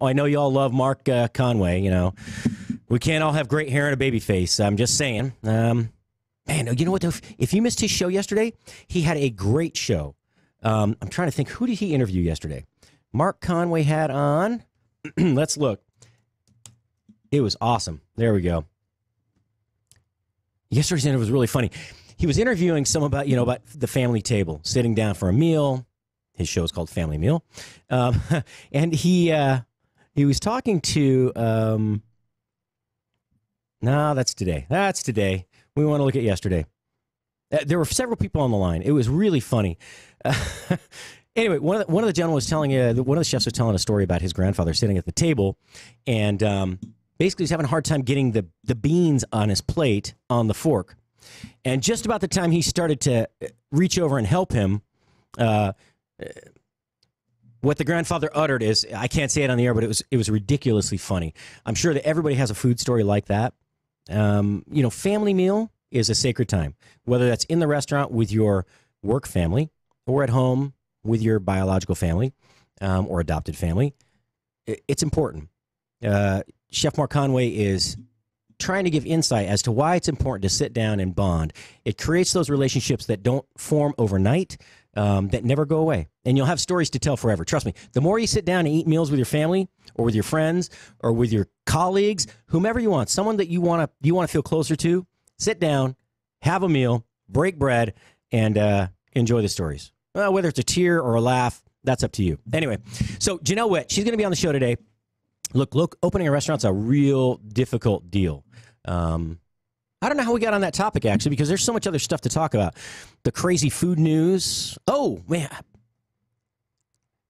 I know you all love Mark Conway. You know, we can't all have great hair and a baby face. I'm just saying. Man, you know what? If you missed his show yesterday, he had a great show. I'm trying to think, who did he interview yesterday? Mark Conway had on. Let's look. It was awesome. There we go. Yesterday's interview was really funny. He was interviewing someone about the family table, sitting down for a meal. His show is called Family Meal. And he was talking to, no, that's today. That's today. We want to look at yesterday. There were several people on the line. It was really funny. Anyway, one of the gentlemen was telling, one of the chefs was telling a story about his grandfather sitting at the table, and basically he's having a hard time getting the beans on his plate on the fork. And just about the time he started to reach over and help him, what the grandfather uttered is, I can't say it on the air, but it was ridiculously funny. I'm sure that everybody has a food story like that. Family meal is a sacred time, whether that's in the restaurant with your work family or at home with your biological family or adopted family. It's important. Chef Mark Conway is trying to give insight as to why it's important to sit down and bond. It creates those relationships that don't form overnight, that never go away. And you'll have stories to tell forever. Trust me, the more you sit down and eat meals with your family or with your friends or with your colleagues, whomever you want, someone that you want to feel closer to, sit down, have a meal, break bread, and enjoy the stories. Whether it's a tear or a laugh, that's up to you. Anyway, so Janelle Witt, she's going to be on the show today. Look, opening a restaurant's a real difficult deal. I don't know how we got on that topic, actually, because there's so much other stuff to talk about. The crazy food news. Oh, man.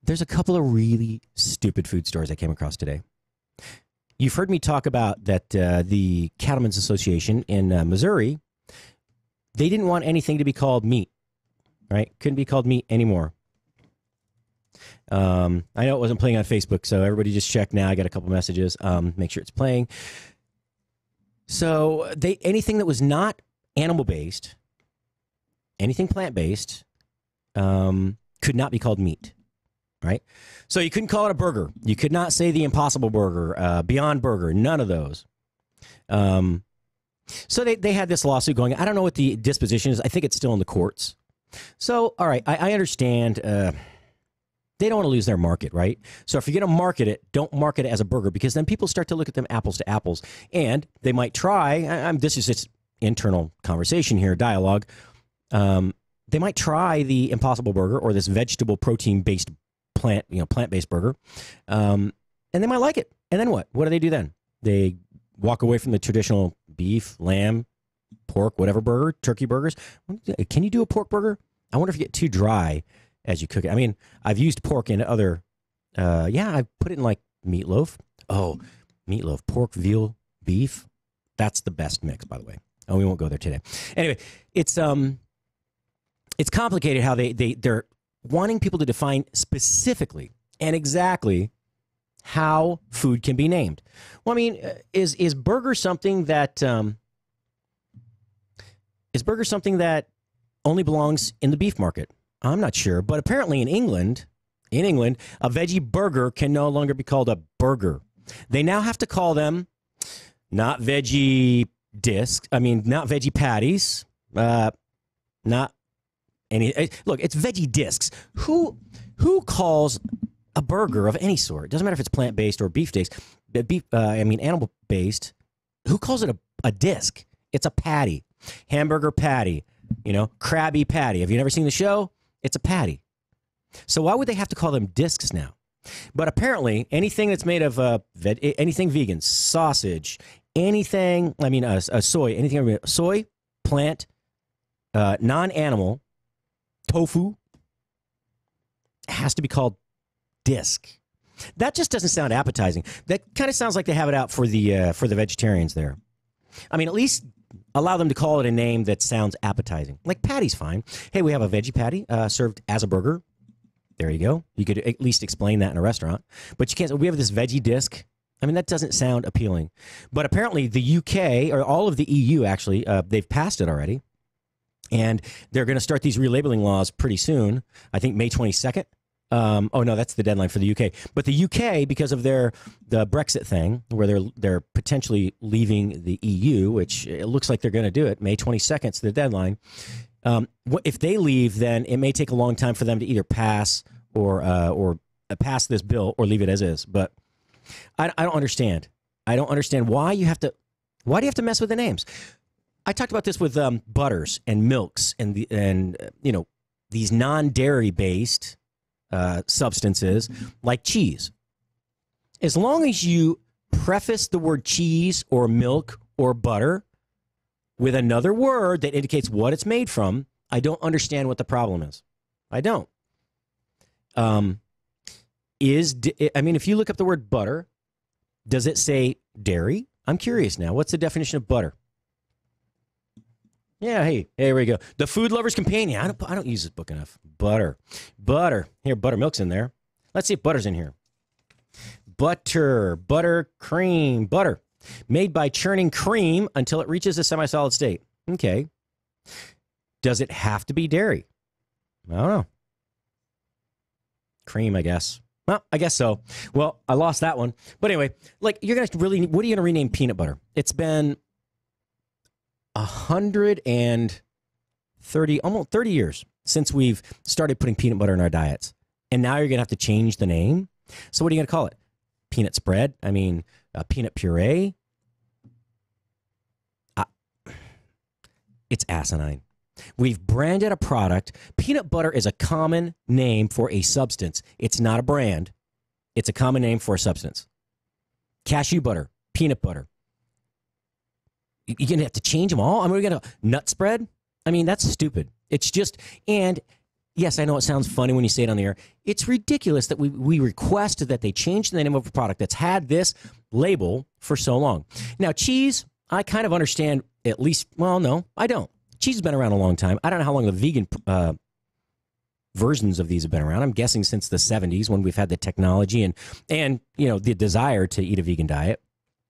There's a couple of really stupid food stories I came across today. You've heard me talk about that the Cattlemen's Association in Missouri, they didn't want anything to be called meat, right? Couldn't be called meat anymore. I know it wasn't playing on Facebook, so everybody just check now. I got a couple messages. Make sure it's playing. So anything that was not animal-based, anything plant-based, could not be called meat, right? So you couldn't call it a burger. You could not say the Impossible Burger, Beyond Burger, none of those. So they had this lawsuit going. I don't know what the disposition is. I think it's still in the courts. So, all right, I understand they don't want to lose their market, right? So if you're going to market it, don't market it as a burger, because then people start to look at them apples to apples, and they might try, this is just internal conversation here, dialogue, they might try the Impossible Burger or this vegetable protein-based plant-based burger, and they might like it. And then what? What do they do then? They walk away from the traditional beef, lamb, pork, whatever burger, turkey burgers. Can you do a pork burger? I wonder if you get too dry as you cook it. I mean, I've used pork in other, I've put it in like meatloaf. Oh, meatloaf, pork, veal, beef. That's the best mix, by the way. Oh, we won't go there today. Anyway, it's complicated how they're wanting people to define specifically and exactly how food can be named. Well, I mean, is burger something that only belongs in the beef market? I'm not sure, but apparently in England, a veggie burger can no longer be called a burger. They now have to call them not veggie discs. I mean, not veggie patties. Not any. Look, it's veggie discs. Who calls a burger of any sort? It doesn't matter if it's plant-based or beef-based. Animal-based. Who calls it a disc? It's a patty. Hamburger patty. Krabby Patty. Have you never seen the show? It's a patty. So why would they have to call them discs now? But apparently, anything that's made of anything vegan, sausage, anything, soy, anything, soy, plant, non-animal, tofu, has to be called disc. That just doesn't sound appetizing. That kind of sounds like they have it out for the vegetarians there. I mean, at least allow them to call it a name that sounds appetizing. Like patty's fine. Hey, we have a veggie patty served as a burger. There you go. You could at least explain that in a restaurant. But you can't. We have this veggie disc. I mean, that doesn't sound appealing. But apparently the UK, or all of the EU actually, they've passed it already. And they're going to start these relabeling laws pretty soon. I think May 22nd Oh no, that's the deadline for the UK. But the UK, because of the Brexit thing, where they're potentially leaving the EU, which it looks like they're going to do it, May 22nd is the deadline. If they leave, then it may take a long time for them to either pass or pass this bill or leave it as is. But I don't understand. I don't understand why do you have to mess with the names? I talked about this with butters and milks and these non-dairy based substances like cheese. As long as you preface the word cheese or milk or butter with another word that indicates what it's made from, I don't understand what the problem is. I don't. If you look up the word butter, does it say dairy? I'm curious now. What's the definition of butter? Yeah, hey, here we go. The Food Lover's Companion. I don't use this book enough. Butter. Here, buttermilk's in there. Let's see if butter's in here. Butter, cream, butter. Made by churning cream until it reaches a semi-solid state. Okay. Does it have to be dairy? I don't know. Cream, I guess. Well, I guess so. Well, I lost that one. But anyway, what are you going to rename peanut butter? It's been 130, almost 30 years since we've started putting peanut butter in our diets. And now you're going to have to change the name. So what are you going to call it? Peanut spread? Peanut puree? It's asinine. We've branded a product. Peanut butter is a common name for a substance. It's not a brand. It's a common name for a substance. Cashew butter, peanut butter. You're going to have to change them all? We're going to nut spread? That's stupid. It's just, and yes, I know it sounds funny when you say it on the air. It's ridiculous that we request that they change the name of a product that's had this label for so long. Now, cheese, I kind of understand at least, well, no, I don't. Cheese has been around a long time. I don't know how long the vegan versions of these have been around. I'm guessing since the 70s when we've had the technology and the desire to eat a vegan diet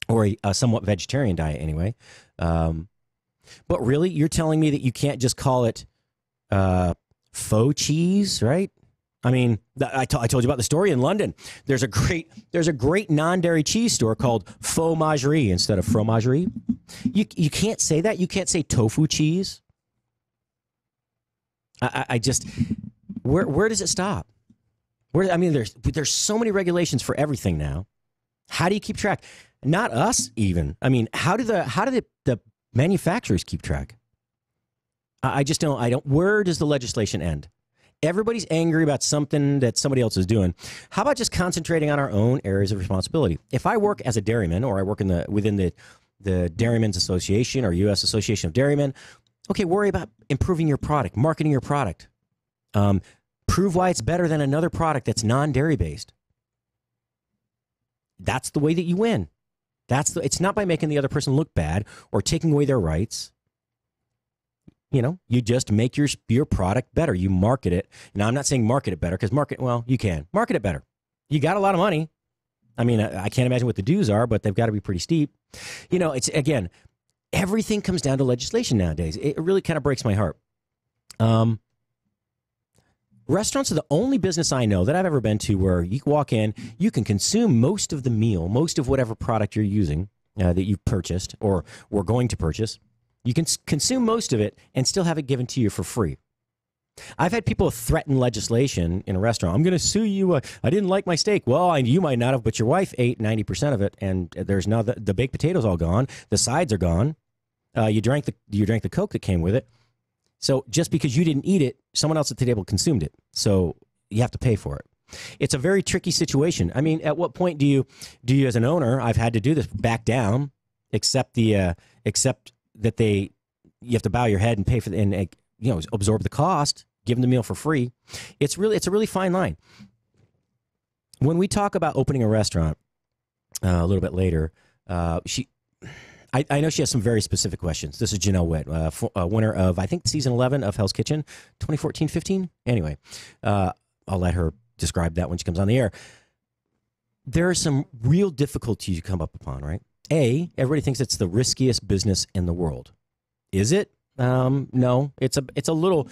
or a somewhat vegetarian diet anyway. But really, you're telling me that you can't just call it faux cheese, right? I told you about the story in London. There's a great non-dairy cheese store called Fromagerie instead of fromagerie. You can't say that. You can't say tofu cheese. I just where does it stop? There's so many regulations for everything now. How do you keep track? Not us even. How do the manufacturers keep track? I just don't. I don't. Where does the legislation end? Everybody's angry about something that somebody else is doing. How about just concentrating on our own areas of responsibility? If I work as a dairyman or I work within the Dairymen's Association or U.S. Association of Dairymen, okay, worry about improving your product, marketing your product. Prove why it's better than another product that's non-dairy based. That's the way that you win. It's not by making the other person look bad or taking away their rights. You just make your product better. You market it. Now, I'm not saying market it better because you can. Market it better. You got a lot of money. I can't imagine what the dues are, but they've got to be pretty steep. It's, again, everything comes down to legislation nowadays. It really kind of breaks my heart. Restaurants are the only business I know that I've ever been to where you can walk in, you can consume most of the meal, most of whatever product you're using that you've purchased or were going to purchase. You can consume most of it and still have it given to you for free. I've had people threaten legislation in a restaurant. I'm going to sue you. I didn't like my steak. Well, you might not have, but your wife ate 90% of it, and there's now the baked potatoes all gone. The sides are gone. You drank the Coke that came with it. So just because you didn't eat it, someone else at the table consumed it. So you have to pay for it. It's a very tricky situation. At what point do you as an owner, I've had to do this, back down, accept that you have to bow your head and pay for absorb the cost, give them the meal for free. It's a really fine line. When we talk about opening a restaurant a little bit later, I know she has some very specific questions. This is Janelle Witt, winner of, I think, season 11 of Hell's Kitchen, 2014-15. Anyway, I'll let her describe that when she comes on the air. There are some real difficulties you come up upon, right? Everybody thinks it's the riskiest business in the world. Is it? No, it's a little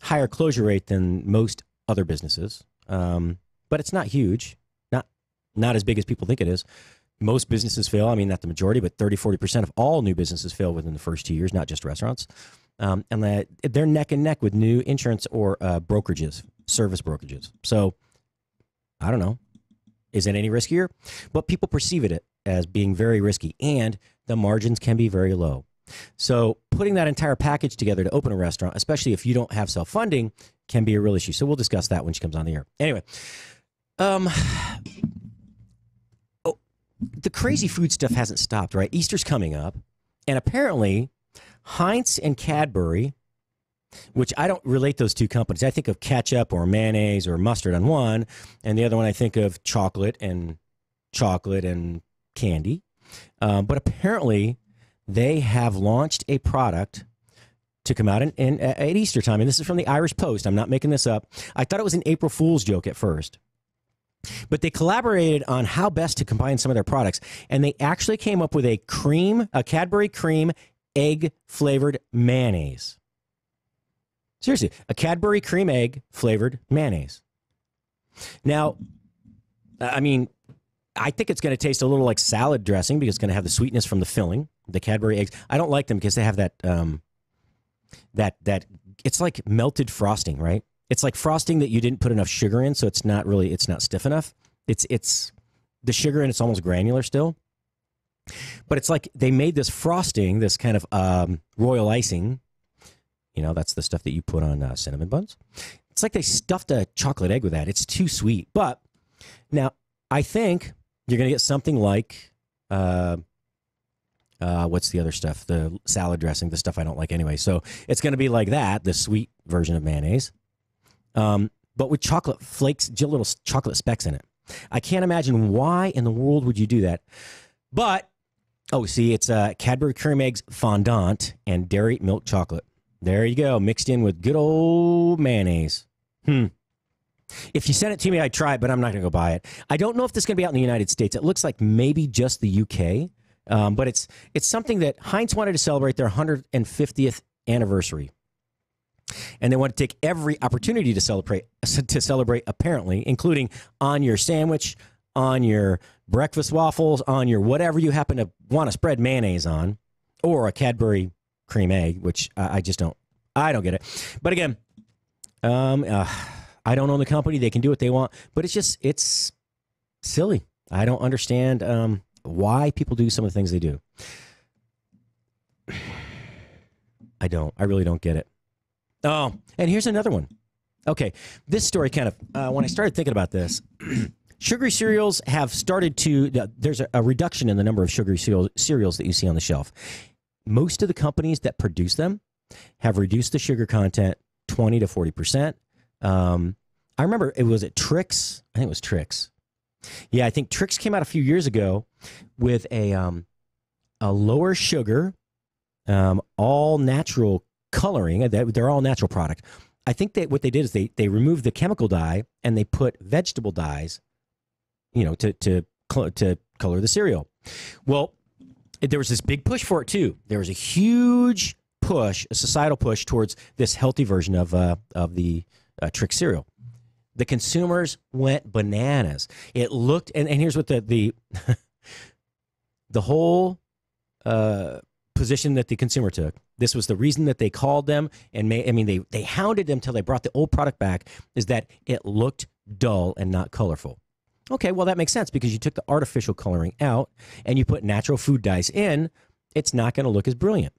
higher closure rate than most other businesses, but it's not huge, not as big as people think it is. Most businesses fail. I mean, not the majority, but 30-40% of all new businesses fail within the first 2 years, not just restaurants. And they're neck and neck with new insurance or brokerages, service brokerages. So I don't know. Is it any riskier? But people perceive it as being very risky, and the margins can be very low. So putting that entire package together to open a restaurant, especially if you don't have self-funding, can be a real issue. So we'll discuss that when she comes on the air. Anyway, the crazy food stuff hasn't stopped, right? Easter's coming up, and apparently Heinz and Cadbury, which I don't relate those two companies. I think of ketchup or mayonnaise or mustard on one, and the other one I think of chocolate and candy. But apparently they have launched a product to come out at Easter time, and this is from the Irish Post. I'm not making this up. I thought it was an April Fool's joke at first. But they collaborated on how best to combine some of their products, and they actually came up with a Cadbury cream egg flavored mayonnaise. Seriously, a Cadbury cream egg flavored mayonnaise. Now, I mean, I think it's going to taste a little like salad dressing because it's going to have the sweetness from the filling, the Cadbury eggs. I don't like them because they have that it's like melted frosting, right? It's like frosting that you didn't put enough sugar in, so it's not stiff enough. It's the sugar and it's almost granular still. But it's like they made this frosting, this kind of royal icing. You know, that's the stuff that you put on cinnamon buns. It's like they stuffed a chocolate egg with that. It's too sweet. But now I think you're going to get something like what's the other stuff? The salad dressing, the stuff I don't like anyway. So it's going to be like that, the sweet version of mayonnaise. But with chocolate flakes, little chocolate specks in it. I can't imagine why in the world would you do that. But, it's Cadbury cream eggs fondant and dairy milk chocolate. There you go, mixed in with good old mayonnaise. If you send it to me, I'd try it, but I'm not going to go buy it. I don't know if this is going to be out in the United States. It looks like maybe just the UK, but it's something that Heinz wanted to celebrate their 150th anniversary. And they want to take every opportunity to celebrate, apparently, including on your sandwich, on your breakfast waffles, on your whatever you happen to want to spread mayonnaise on, or a Cadbury cream egg, which I just don't get it. But again, I don't own the company. They can do what they want, but it's silly. I don't understand why people do some of the things they do. I really don't get it. Oh, and here's another one. Okay, this story kind of, when I started thinking about this, sugary cereals have started to, there's a reduction in the number of sugary cereals that you see on the shelf. Most of the companies that produce them have reduced the sugar content 20 to 40%. I remember was it Trix? I think it was Trix. Yeah, I think Trix came out a few years ago with a lower sugar, all natural coloring. They're all natural product. I think that what they did is they removed the chemical dye and they put vegetable dyes, to color the cereal. Well, there was this big push for it too. There was a huge push, a societal push towards this healthy version of the Trix cereal. The consumers went bananas. It looked, and here's what the whole position that the consumer took. This was the reason that they called them and they hounded them till they brought the old product back, is that it looked dull and not colorful. Okay, well, that makes sense because you took the artificial coloring out and you put natural food dyes in. It's not going to look as brilliant.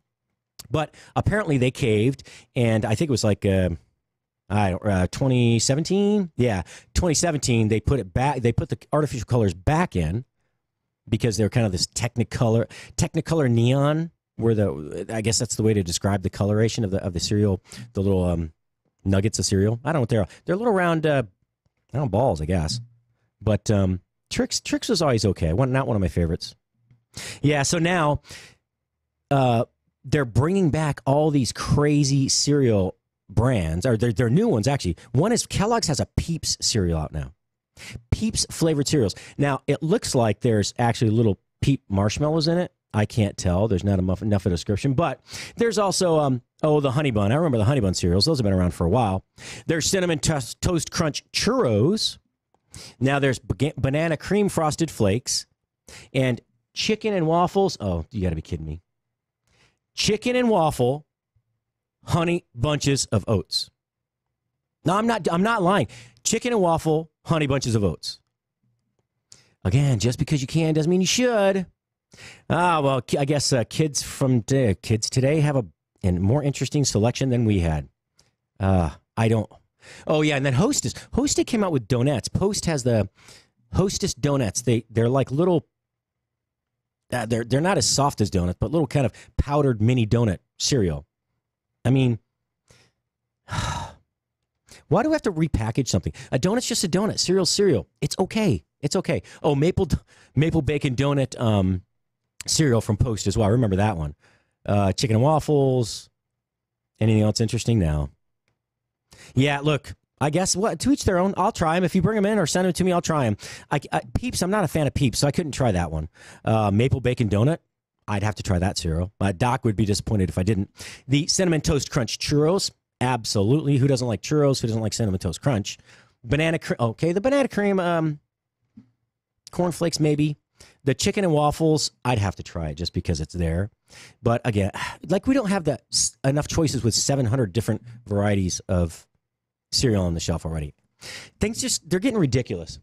But apparently they caved, and I think it was like 2017. Yeah, 2017. They put it back. They put the artificial colors back in because they're kind of this Technicolor neon. I guess that's the way to describe the coloration of the cereal. The little nuggets of cereal. I don't know what they are. They're little round, balls, I guess. But Trix was always okay. Not one of my favorites. Yeah. So now they're bringing back all these crazy cereal brands, or they're new ones actually. One is Kellogg's has a Peeps cereal out now. Peeps flavored cereals. Now it looks like there's actually little Peep marshmallows in it. I can't tell. There's not enough of a description. But there's also, the Honey Bun. I remember the Honey Bun cereals. Those have been around for a while. There's Cinnamon Toast Crunch Churros. Now there's Banana Cream Frosted Flakes. And Chicken and Waffles. Oh, you got to be kidding me. Chicken and Waffle Honey Bunches of Oats. No, I'm not lying. Chicken and Waffle Honey Bunches of Oats. Again, just because you can doesn't mean you should. Well, I guess kids today have a more interesting selection than we had. I don't. Oh yeah, and then Hostess came out with donuts. Post has the Hostess donuts. They're like little. They're not as soft as donuts, but little kind of powdered mini donut cereal. I mean, why do we have to repackage something? A donut's just a donut. Cereal. It's okay. It's okay. Oh, maple bacon donut cereal from Post as well. I remember that one. Chicken and waffles. Anything else interesting? No. Yeah, look, I guess to each their own. I'll try them. If you bring them in or send them to me, I'll try them. Peeps, I'm not a fan of Peeps, so I couldn't try that one. Maple bacon donut, I'd have to try that cereal. Doc would be disappointed if I didn't. The Cinnamon Toast Crunch Churros, absolutely. Who doesn't like churros? Who doesn't like Cinnamon Toast Crunch? Banana cream. Okay, the banana cream, cornflakes maybe. The chicken and waffles, I'd have to try it just because it's there. But again, like we don't have enough choices with 700 different varieties of cereal on the shelf already. Things they're getting ridiculous.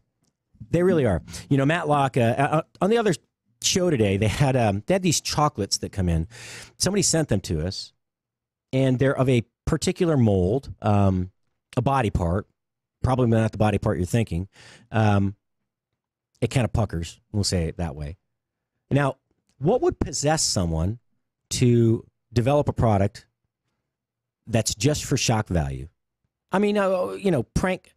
They really are. You know, Matlock, on the other show today, they had these chocolates that come in. Somebody sent them to us, and they're of a particular mold, a body part, probably not the body part you're thinking. It kind of puckers, we'll say it that way. Now, what would possess someone to develop a product that's just for shock value? I mean, prank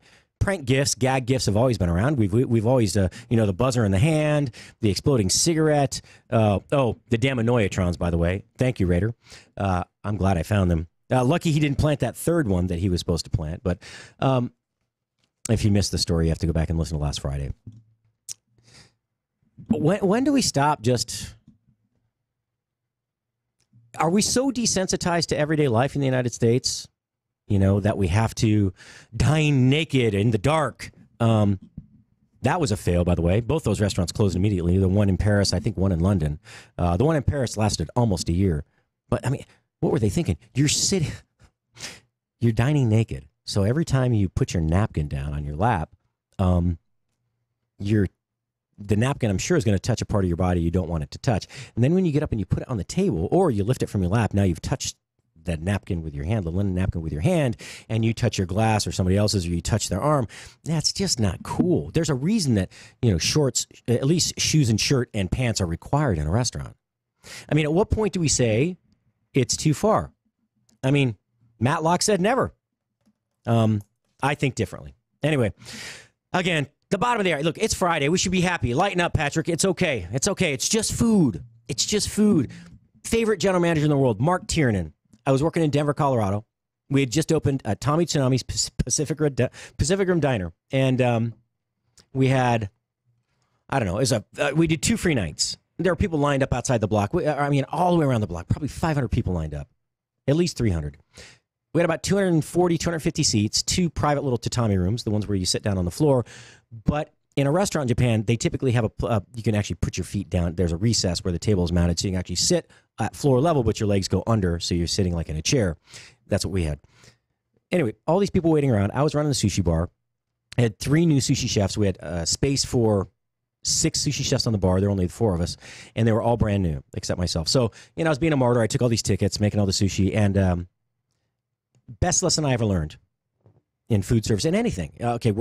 gifts, gag gifts have always been around. We've always, the buzzer in the hand, the exploding cigarette. The Damanoiatrons, by the way. Thank you, Raider. I'm glad I found them. Lucky he didn't plant that third one that he was supposed to plant. But if you missed the story, you have to go back and listen to last Friday. When do we stop just... Are we so desensitized to everyday life in the United States, that we have to dine naked in the dark? That was a fail, by the way. Both those restaurants closed immediately. The one in Paris, I think one in London. The one in Paris lasted almost a year. But, I mean, what were they thinking? You're dining naked. So every time you put your napkin down on your lap, the napkin, I'm sure, is going to touch a part of your body you don't want it to touch. And then when you get up and you put it on the table, or you lift it from your lap, now you've touched that napkin with your hand, the linen napkin with your hand, and you touch your glass or somebody else's, or you touch their arm. That's just not cool. There's a reason that, shorts, at least shoes and shirt and pants are required in a restaurant. I mean, at what point do we say it's too far? I mean, Matlock said never. I think differently. Anyway, again, the bottom of the hour. Look, it's Friday. We should be happy. Lighten up, Patrick. It's okay. It's okay. It's just food. It's just food. Favorite general manager in the world, Mark Tiernan. I was working in Denver, Colorado. We had just opened Tommy Tsunami's Pacific Rim Diner. And we had, I don't know, we did 2 free nights. There were people lined up outside the block. All the way around the block. Probably 500 people lined up. At least 300. We had about 240, 250 seats, 2 private little tatami rooms, the ones where you sit down on the floor. But in a restaurant in Japan, they typically have you can actually put your feet down. There's a recess where the table is mounted, so you can actually sit at floor level, but your legs go under, so you're sitting like in a chair. That's what we had. Anyway, all these people waiting around. I was running the sushi bar. I had 3 new sushi chefs. We had space for 6 sushi chefs on the bar. There were only 4 of us, and they were all brand new, except myself. So, I was being a martyr. I took all these tickets, making all the sushi, and best lesson I ever learned in food service and anything. Okay,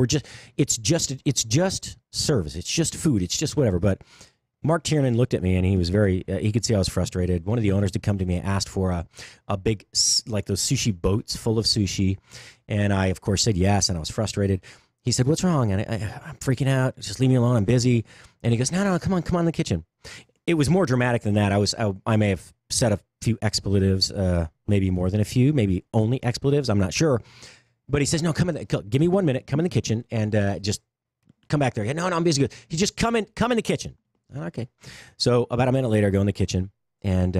it's just service. It's just food. It's just whatever. But Mark Tiernan looked at me, and he was he could see I was frustrated. One of the owners did come to me and asked for a big, like those sushi boats full of sushi. And I, of course, said yes, and I was frustrated. He said, "What's wrong?" And I'm freaking out. Just leave me alone. I'm busy. And he goes, No, come on in the kitchen. It was more dramatic than that. I may have said a few expletives, maybe more than a few, maybe only expletives. I'm not sure. But he says, "No, give me 1 minute. Come in the kitchen and just come back there." No, I'm busy. He just come in the kitchen. Okay. So about a minute later, I go in the kitchen, and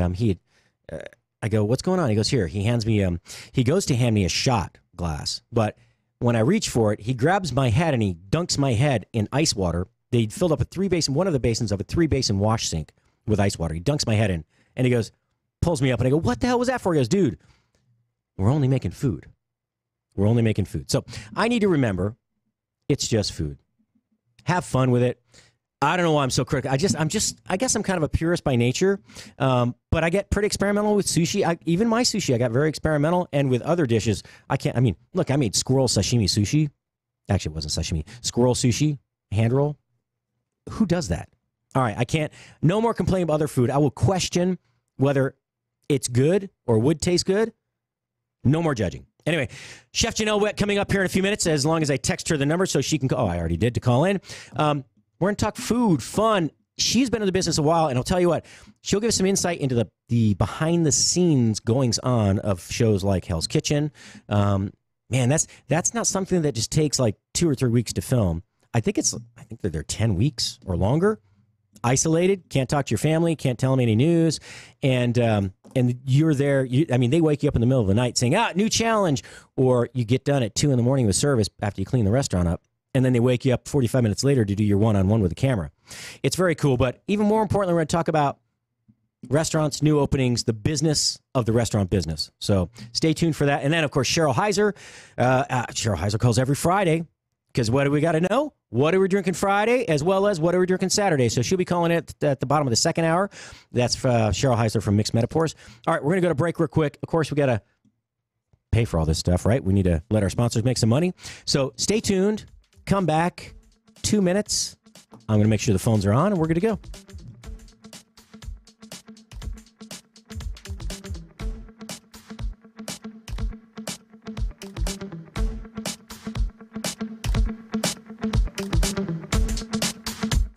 I go, what's going on? He goes, here. He hands me, he goes to hand me a shot glass. But when I reach for it, he grabs my head and he dunks my head in ice water. They filled up one of the basins of a 3-basin wash sink with ice water. He dunks my head in, and he goes, pulls me up, and I go, what the hell was that for? He goes, dude, we're only making food. We're only making food. So I need to remember it's just food. Have fun with it. I don't know why I'm so critical. I guess I'm kind of a purist by nature, but I get pretty experimental with sushi. Even my sushi, I got very experimental, and with other dishes, look, I made squirrel sashimi sushi. Actually, it wasn't sashimi. Squirrel sushi, hand roll. Who does that? All right, no more complaining about other food. I will question whether it's good or would taste good. No more judging. Anyway, Chef Janelle Wett coming up here in a few minutes, as long as I text her the number so she can call. Oh, I already did to call in. We're going to talk food, fun. She's been in the business a while, and I'll tell you what, she'll give us some insight into the behind-the-scenes goings-on of shows like Hell's Kitchen. Man, that's not something that just takes like 2 or 3 weeks to film. I think that they're 10 weeks or longer, isolated, can't talk to your family, can't tell them any news, and you're there. They wake you up in the middle of the night saying, new challenge, or you get done at 2 a.m. with service after you clean the restaurant up. And then they wake you up 45 minutes later to do your one-on-one with the camera. It's very cool. But even more importantly, we're going to talk about restaurants, new openings, the business of the restaurant business. So stay tuned for that. And then, of course, Cheryl Heiser. Cheryl Heiser calls every Friday because what do we got to know? What are we drinking Friday, as well as what are we drinking Saturday? So she'll be calling it at the bottom of the second hour. That's Cheryl Heiser from Mixed Metaphors. All right, we're going to go to break real quick. Of course, we got to pay for all this stuff, right? We need to let our sponsors make some money. So stay tuned. Come back, 2 minutes. I'm going to make sure the phones are on, and we're good to go.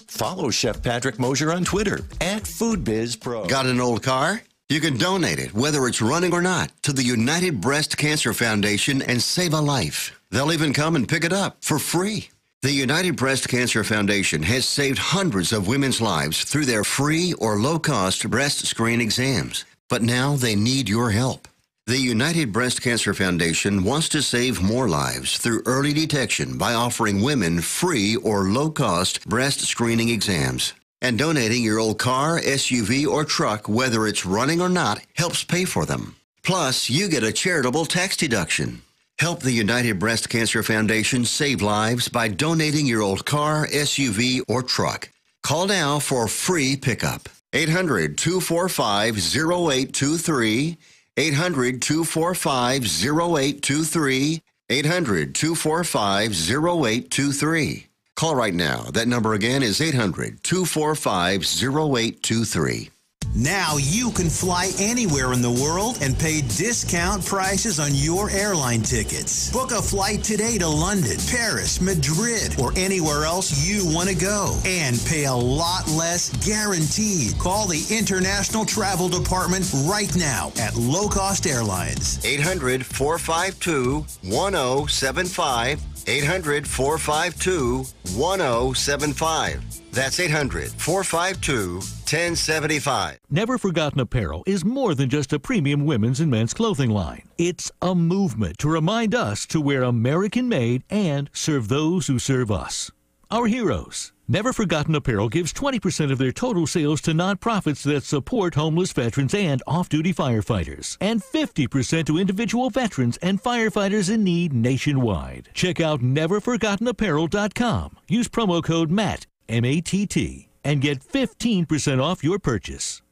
Follow Chef Patrick Mosher on Twitter @Food Biz Pro. Got an old car? You can donate it, whether it's running or not, to the United Breast Cancer Foundation and save a life. They'll even come and pick it up for free. The United Breast Cancer Foundation has saved hundreds of women's lives through their free or low-cost breast screen exams. But now they need your help. The United Breast Cancer Foundation wants to save more lives through early detection by offering women free or low-cost breast screening exams. And donating your old car, SUV, or truck, whether it's running or not, helps pay for them. Plus, you get a charitable tax deduction. Help the United Breast Cancer Foundation save lives by donating your old car, SUV, or truck. Call now for free pickup. 800-245-0823. 800-245-0823. 800-245-0823. Call right now. That number again is 800-245-0823. Now you can fly anywhere in the world and pay discount prices on your airline tickets. Book a flight today to London, Paris, Madrid, or anywhere else you want to go and pay a lot less guaranteed. Call the International Travel Department right now at Low Cost Airlines. 800-452-1075. 800-452-1075. That's 800-452-1075. Never Forgotten Apparel is more than just a premium women's and men's clothing line. It's a movement to remind us to wear American-made and serve those who serve us. Our heroes. Never Forgotten Apparel gives 20% of their total sales to nonprofits that support homeless veterans and off-duty firefighters, and 50% to individual veterans and firefighters in need nationwide. Check out neverforgottenapparel.com. Use promo code MATT, M-A-T-T, and get 15% off your purchase.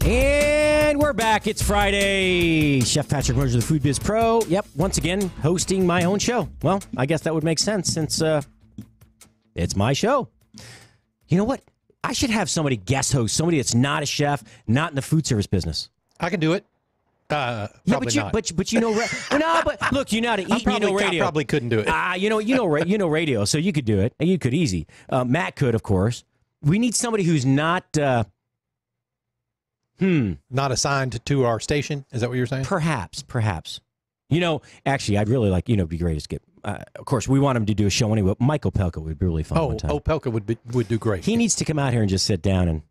And we're back. It's Friday. Chef Patrick Mosher, the Food Biz Pro. Yep, once again, hosting my own show. Well, I guess that would make sense since it's my show. You know what? I should have somebody guest host, somebody that's not a chef, not in the food service business. I can do it. But you know, no, but look, you know how to eat. You know radio. I probably couldn't do it. You know radio, so you could do it, and you could easy. Matt could, of course. We need somebody who's not. Not assigned to our station. Is that what you're saying? Perhaps. You know, actually, I'd really like, it'd be great to get of course, we want him to do a show anyway. Michael Pelka would be really fun one time. Pelka would do great. He needs to come out here and just sit down and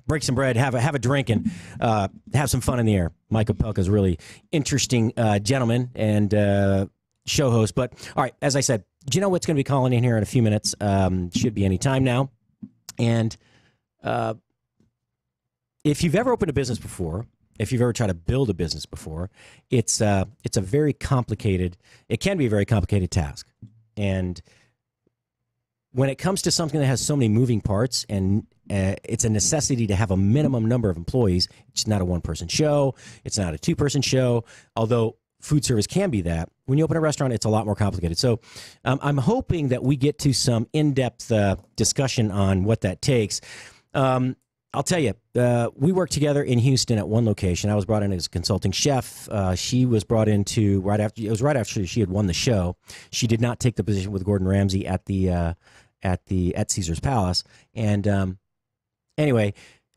break some bread, have a drink, and have some fun in the air. Michael Pelka is a really interesting gentleman and show host. But all right, as I said, Janelle going to be calling in here in a few minutes. Should be any time now. And if you've ever opened a business before, if you've ever tried to build a business before, it's a very complicated. It can be a very complicated task. And when it comes to something that has so many moving parts and it's a necessity to have a minimum number of employees, it's not a one-person show. It's not a two-person show, although food service can be that. When you open a restaurant, it's a lot more complicated. So I'm hoping that we get to some in-depth discussion on what that takes. I'll tell you, we worked together in Houston at one location. I was brought in as a consulting chef. She was brought into right after she had won the show. She did not take the position with Gordon Ramsay at Caesar's Palace. And anyway,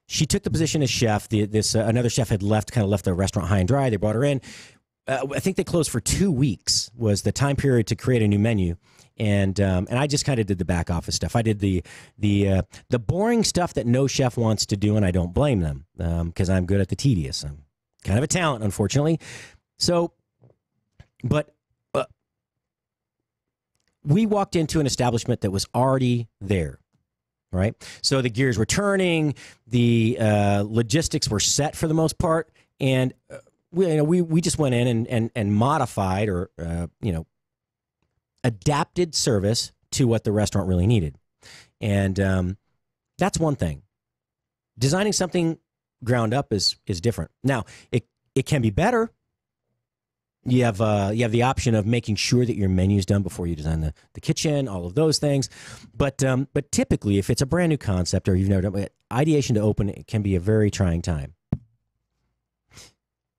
she took the position as chef. Another chef had left the restaurant high and dry. They brought her in. I think they closed for 2 weeks was the time period to create a new menu. And I just kind of did the back office stuff. I did the boring stuff that no chef wants to do, and I don't blame them because I'm good at the tedious. I'm kind of a talent, unfortunately. So, but we walked into an establishment that was already there, right? So the gears were turning, the logistics were set for the most part, and we just went in and modified or adapted service to what the restaurant really needed. And that's one thing. Designing something ground up is different. Now, it can be better. You have the option of making sure that your menu is done before you design the kitchen, all of those things. But typically, if it's a brand new concept or you've never done it, ideation to open, it can be a very trying time.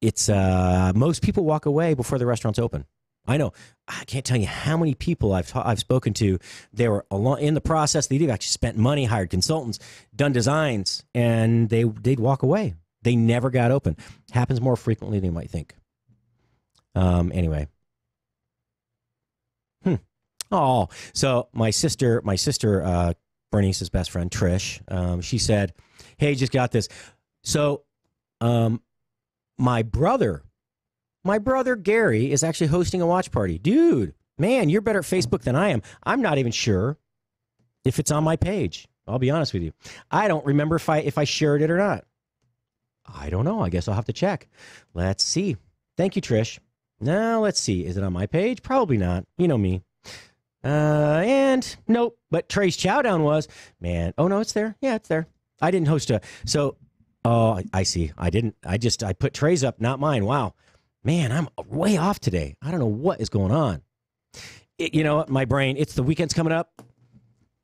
It's most people walk away before the restaurant's open. I know. I can't tell you how many people I've spoken to. They were in the process. They'd actually spent money, hired consultants, done designs, and they'd walk away. They never got open. Happens more frequently than you might think. Anyway. Oh, so my sister, Bernice's best friend, Trish, she said, "Hey, just got this." So, my brother Gary is actually hosting a watch party. Dude, man, you're better at Facebook than I am. I'm not even sure if it's on my page. I'll be honest with you. I don't remember if I shared it or not. I don't know. I guess I'll have to check. Let's see. Thank you, Trish. Now, let's see. Is it on my page? Probably not. You know me. And nope. But Trey's Chowdown was. Man. Oh, no, it's there. Yeah, it's there. I didn't host so, oh, I see. I didn't. I put Trey's up, not mine. Wow. Man, I'm way off today. I don't know what is going on. You know what? My brain, it's the weekend's coming up.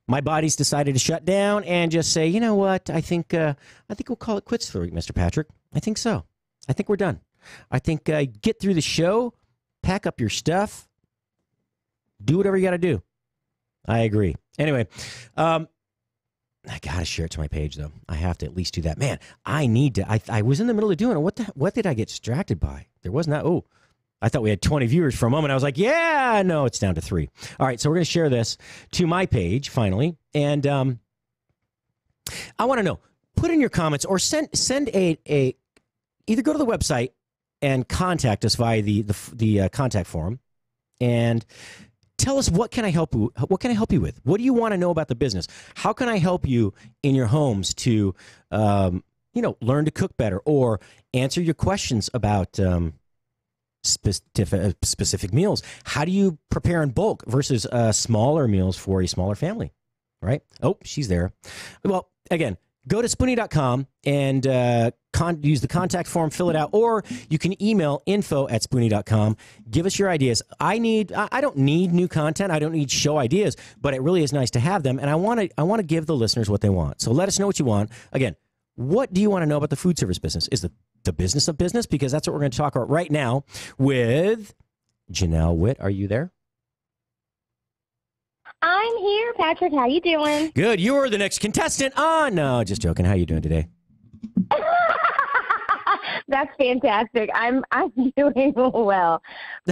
My body's decided to shut down and just say, you know what? I think we'll call it quits for the week, Mr. Patrick. I think so. I think we're done. I think get through the show, pack up your stuff, do whatever you got to do. I agree. Anyway, I got to share it to my page, though. I have to at least do that. Man, I need to. I was in the middle of doing it. What did I get distracted by? There was not. Oh, I thought we had 20 viewers for a moment. I was like, yeah, no, it's down to 3. All right, so we're going to share this to my page finally. And I want to know, put in your comments or send a either go to the website and contact us via the contact form and tell us what can I help you with? What do you want to know about the business? How can I help you in your homes to learn to cook better or answer your questions about specific meals? How do you prepare in bulk versus smaller meals for a smaller family? Right? Oh, she's there. Well, again, go to Spoony.com and use the contact form, fill it out, or you can email info@Spoony.com. Give us your ideas. I don't need new content. I don't need show ideas, but it really is nice to have them. And I want to give the listeners what they want. So let us know what you want. Again, what do you want to know about the food service business? Is the business of business? Because that's what we're going to talk about right now with Janelle Witt. Are you there? I'm here, Patrick. How you doing? Good. You're the next contestant on. No, just joking. How you doing today? That's fantastic. I'm doing well.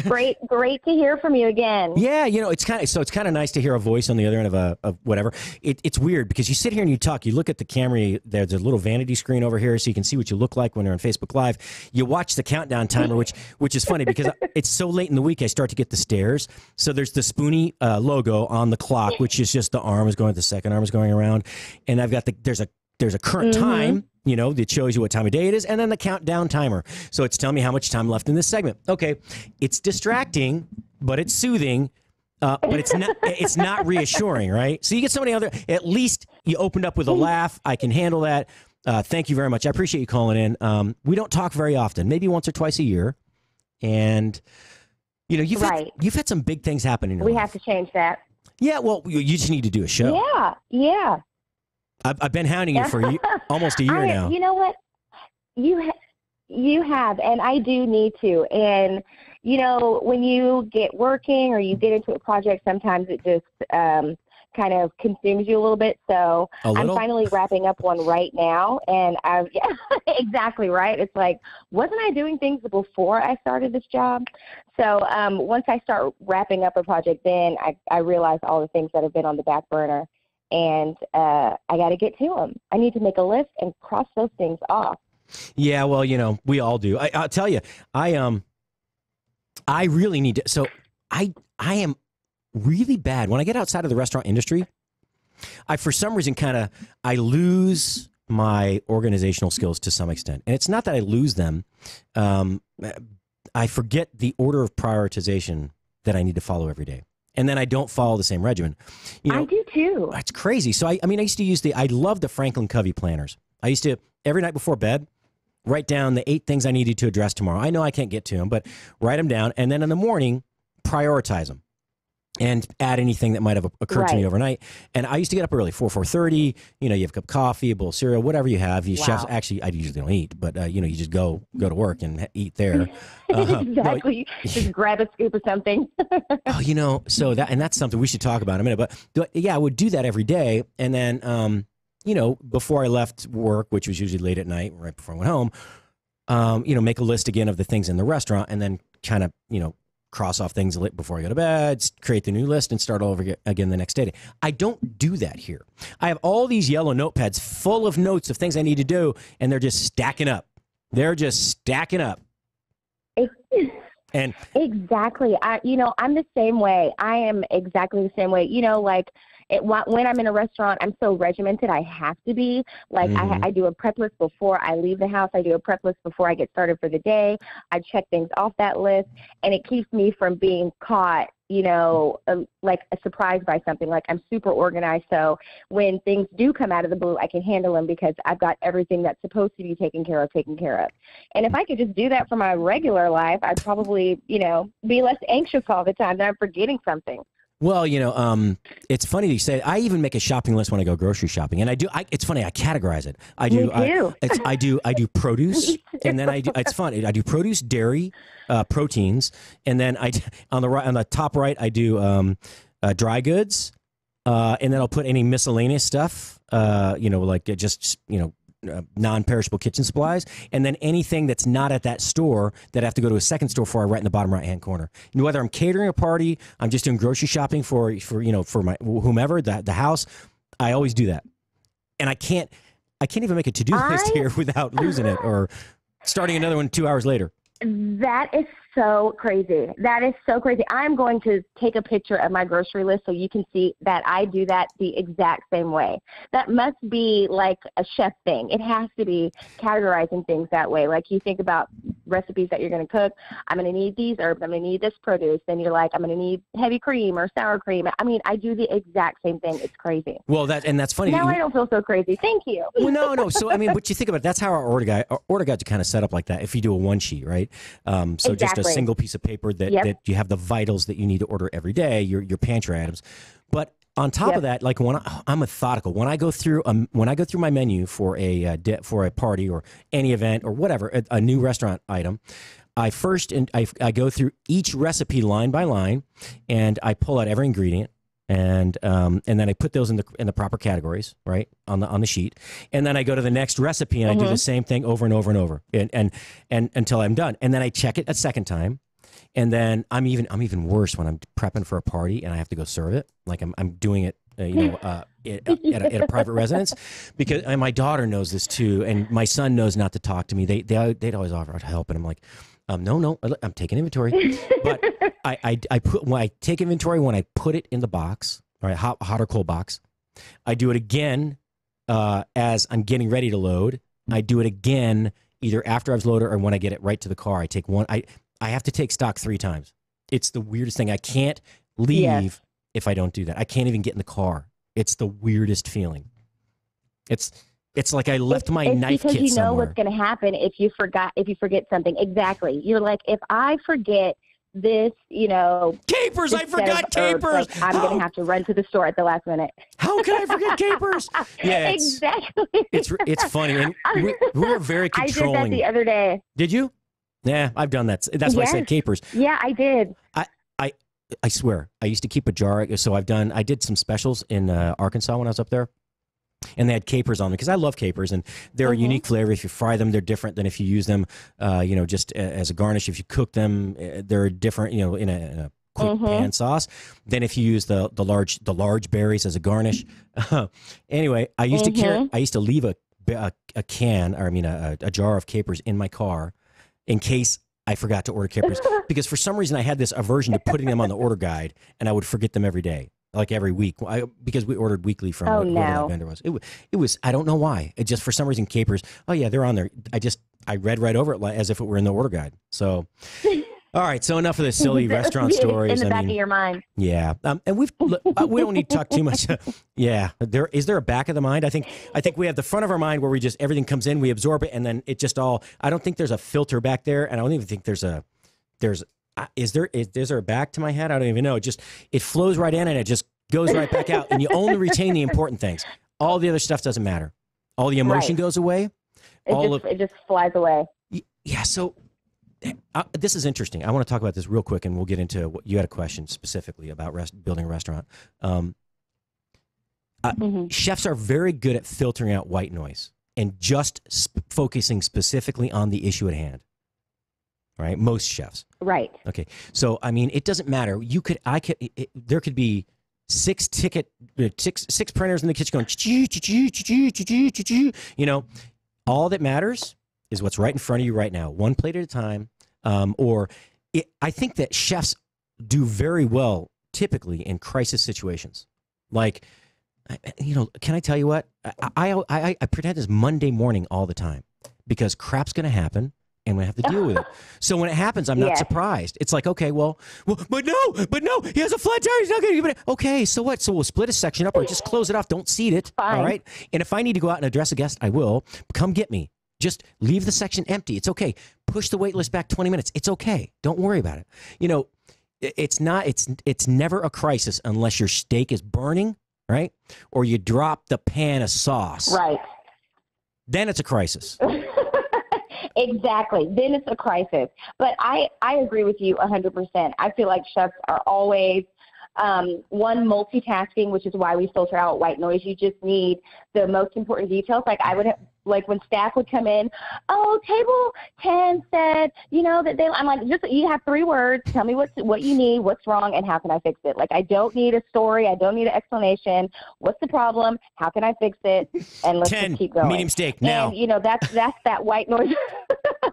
Great to hear from you again. Yeah, it's kind of nice to hear a voice on the other end of whatever. It's weird because you sit here and you talk. You look at the camera. There's a little vanity screen over here, so you can see what you look like when you're on Facebook Live. You watch the countdown timer, which is funny because it's so late in the week. I start to get the stares. So there's the Spoony logo on the clock, which is just the arm is going, the second arm is going around, and I've got there's a current time. That shows you what time of day it is, and then the countdown timer. So it's telling me how much time left in this segment. Okay, it's distracting, but it's soothing, but it's not reassuring, right? So you get somebody other. At least you opened up with a laugh. I can handle that. Thank you very much. I appreciate you calling in. We don't talk very often, maybe once or twice a year, and you've had some big things happen in your life. We have to change that. Yeah, well, you just need to do a show. Yeah. I've been hounding you for almost a year now. You know what? You have, and I do need to. And, when you get working or you get into a project, sometimes it just kind of consumes you a little bit. So I'm finally wrapping up one right now. And exactly right. It's like, wasn't I doing things before I started this job? So once I start wrapping up a project, then I realize all the things that have been on the back burner. And I got to get to them. I need to make a list and cross those things off. Yeah, well, we all do. I'll tell you, I really need to. So I am really bad when I get outside of the restaurant industry. I, for some reason, I lose my organizational skills to some extent, and it's not that I lose them. I forget the order of prioritization that I need to follow every day. And then I don't follow the same regimen. I do too. That's crazy. So I used to use I love the Franklin Covey planners. I used to, every night before bed, write down the 8 things I needed to address tomorrow. I know I can't get to them, but write them down. And then in the morning, prioritize them and add anything that might have occurred to me overnight. And I used to get up early, 4:30. You have a cup of coffee, a bowl of cereal, whatever you have. Chefs, actually, I usually don't eat, but you just go to work and eat there. Exactly. Just grab a scoop of something. So that's something we should talk about in a minute. But yeah, I would do that every day, and then before I left work, which was usually late at night, right before I went home, make a list again of the things in the restaurant, and then kind of cross off things before I go to bed, create the new list, and start all over again the next day. I don't do that here. I have all these yellow notepads full of notes of things I need to do, and they're just stacking up. And exactly. I'm the same way. I am exactly the same way. When I'm in a restaurant, I'm so regimented. I have to be. I do a prep list before I leave the house. I do a prep list before I get started for the day. I check things off that list, and it keeps me from being caught, surprised by something. Like, I'm super organized, so when things do come out of the blue, I can handle them because I've got everything that's supposed to be taken care of. And if I could just do that for my regular life, I'd probably, be less anxious all the time that I'm forgetting something. Well, it's funny that you say. I even make a shopping list when I go grocery shopping, and I do. It's funny. I categorize it. I do. I do produce, and then I do. It's funny. I do produce, dairy, proteins, and then on the top right I do dry goods, and then I'll put any miscellaneous stuff. Non-perishable kitchen supplies, and then anything that's not at that store that I have to go to a second store for, I write in the bottom right-hand corner. Whether I'm catering a party, I'm just doing grocery shopping for my whomever, the house, I always do that. And I can't even make a to-do list here without losing it or starting another one 2 hours later. That is so crazy. I'm going to take a picture of my grocery list so you can see that I do that the exact same way. That must be like a chef thing. It has to be categorizing things that way. Like, you think about recipes that you're going to cook. I'm going to need these herbs. I'm going to need this produce. Then you're like, I'm going to need heavy cream or sour cream. I mean, I do the exact same thing. It's crazy. Well, that's funny. Now I don't feel so crazy. Thank you. Well, no. So, but you think about it, that's how our order guides are kind of set up like that. If you do a one sheet, right? So exactly. Just a single piece of paper that you have the vitals that you need to order every day, your pantry items. But on top of that, like, I'm methodical. When I go through my menu for a party or any event or whatever, a new restaurant item, I go through each recipe line by line, and I pull out every ingredient, And then I put those in the proper categories, right, on the sheet. And then I go to the next recipe and I do the same thing over and over and over, and until I'm done. And then I check it a second time. And then I'm even worse when I'm prepping for a party and I have to go serve it. Like I'm doing it, at a private residence, because and my daughter knows this too, and my son knows not to talk to me. They'd always offer to help, and I'm like, no, I'm taking inventory. But when I take inventory, when I put it in the box, all right, hot or cold box, I do it again as I'm getting ready to load. I do it again either after I've loaded or when I get it right to the car. I take one. I have to take stock 3 times. It's the weirdest thing. I can't leave if I don't do that. I can't even get in the car. It's the weirdest feeling. It's like I left my knife kit somewhere. Because you know what's going to happen if you forget something. Exactly. You're like, if I forget this, capers. I forgot capers. Like, I'm going to have to run to the store at the last minute. How can I forget capers? Yeah, exactly. It's funny, and we're very controlling. I did that the other day. Did you? Yeah, I've done that. That's why I said capers. Yeah, I did. I swear, I used to keep a jar. So I did some specials in Arkansas when I was up there. And they had capers on them because I love capers, and they're a unique flavor. If you fry them, they're different than if you use them, just as a garnish. If you cook them, they're different, in a quick pan sauce than if you use the large berries as a garnish. Anyway, I used to leave a jar of capers in my car in case I forgot to order capers, because for some reason I had this aversion to putting them on the order guide, and I would forget them every day. Like every week, because we ordered weekly from whoever that vendor was. It was I don't know why. It just for some reason capers. Oh yeah, they're on there. I read right over it as if it were in the order guide. So, all right. So enough of the silly restaurant stories. In the back of your mind. Yeah, and we don't need to talk too much. Yeah, is there a back of the mind? I think we have the front of our mind where we just everything comes in, we absorb it, and then it just all. I don't think there's a filter back there, and I don't even think there's. Is there a back to my head? I don't even know. It flows right in and it just goes right back out, and you only retain the important things. All the other stuff doesn't matter. All the emotion goes away. It just flies away. Yeah. So this is interesting. I want to talk about this real quick, and we'll get into what you had a question specifically about building a restaurant. Chefs are very good at filtering out white noise and just focusing specifically on the issue at hand. Right, most chefs. Right. Okay, so I mean, it doesn't matter. There could be six printers in the kitchen going. All that matters is what's right in front of you right now, one plate at a time. I think that chefs do very well typically in crisis situations. Like, can I tell you what? I pretend it's Monday morning all the time because crap's going to happen. And we have to deal with it. So when it happens, I'm not surprised. It's like, okay, but no, he has a flat tire. He's not going to give it. Okay, so what? So we'll split a section up or just close it off. Don't seat it. Fine. All right. And if I need to go out and address a guest, I will. Come get me. Just leave the section empty. It's okay. Push the wait list back 20 minutes. It's okay. Don't worry about it. It's never a crisis unless your steak is burning, right? Or you drop the pan of sauce. Right. Then it's a crisis. Exactly. Then it's a crisis. But I agree with you 100%. I feel like chefs are always, multitasking, which is why we filter out white noise. You just need the most important details. Like when staff would come in, table 10 said, that I'm like, just, you have 3 words. Tell me what you need, what's wrong, and how can I fix it? Like, I don't need a story. I don't need an explanation. What's the problem? How can I fix it? And let's just keep going. Medium steak now. And, that's that white noise.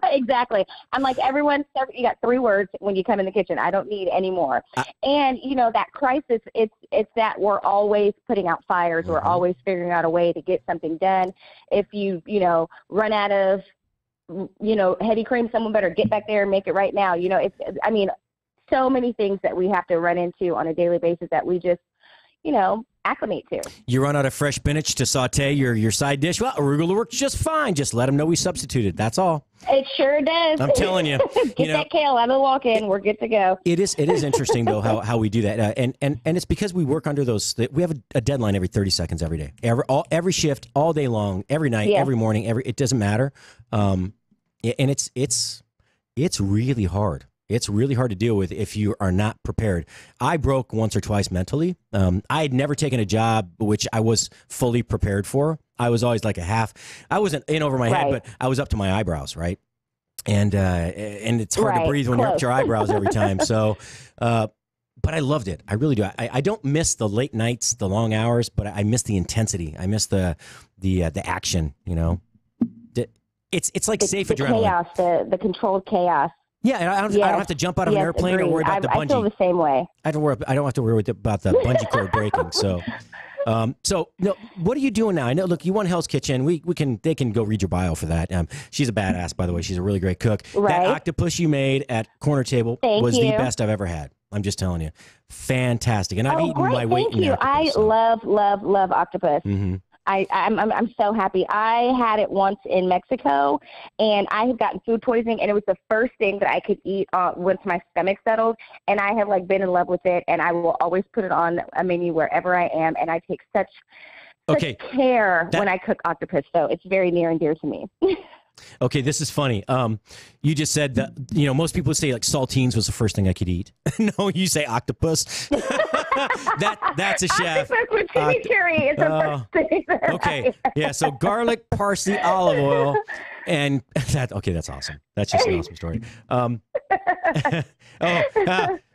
Exactly. I'm like, you got 3 words when you come in the kitchen. I don't need any more. And, that crisis, it's that we're always putting out fires. We're always figuring out a way to get something done. If you run out of, heavy cream, someone better get back there and make it right now. So many things that we have to run into on a daily basis that we just, acclimate to. You run out of fresh spinach to saute your side dish. Well, arugula works just fine. Just let them know we substituted. That's all. It sure does. I'm telling you. Get that kale out of the walk-in. We're good to go. It is interesting, though, how we do that. And it's because we work under those. We have a deadline every 30 seconds every day. Every shift, all day long, every night, every morning. It doesn't matter. And it's really hard. It's really hard to deal with if you are not prepared. I broke once or twice mentally. I had never taken a job which I was fully prepared for. I was always like a half. I wasn't in over my head, but I was up to my eyebrows, right? And it's hard to breathe when you're up to your eyebrows every time. So, but I loved it. I really do. I don't miss the late nights, the long hours, but I miss the intensity. I miss the action. You know, it's like safe adrenaline. Chaos, the controlled chaos. Yeah, I don't have to jump out of an airplane or worry about the bungee. I feel the same way. I don't have to worry about the bungee cord breaking. So, no, what are you doing now? I know. Look, you won Hell's Kitchen. They can go read your bio for that. She's a badass, by the way. She's a really great cook. Right. That octopus you made at Corner Table was the best I've ever had. I'm just telling you, fantastic. And I've eaten my weight in octopus. I love octopus. Mm-hmm. I'm so happy. I had it once in Mexico, and I had gotten food poisoning, and it was the first thing that I could eat once my stomach settled, and I have been in love with it, and I will always put it on a menu wherever I am, and I take such care when I cook octopus, so it's very near and dear to me. Okay, this is funny. You just said that, most people would say saltines was the first thing I could eat. No, you say octopus. That's a chef. Octopus with chimichurri is the first thing. Okay, yeah, so garlic, parsley, olive oil, and that's awesome. That's just an awesome story.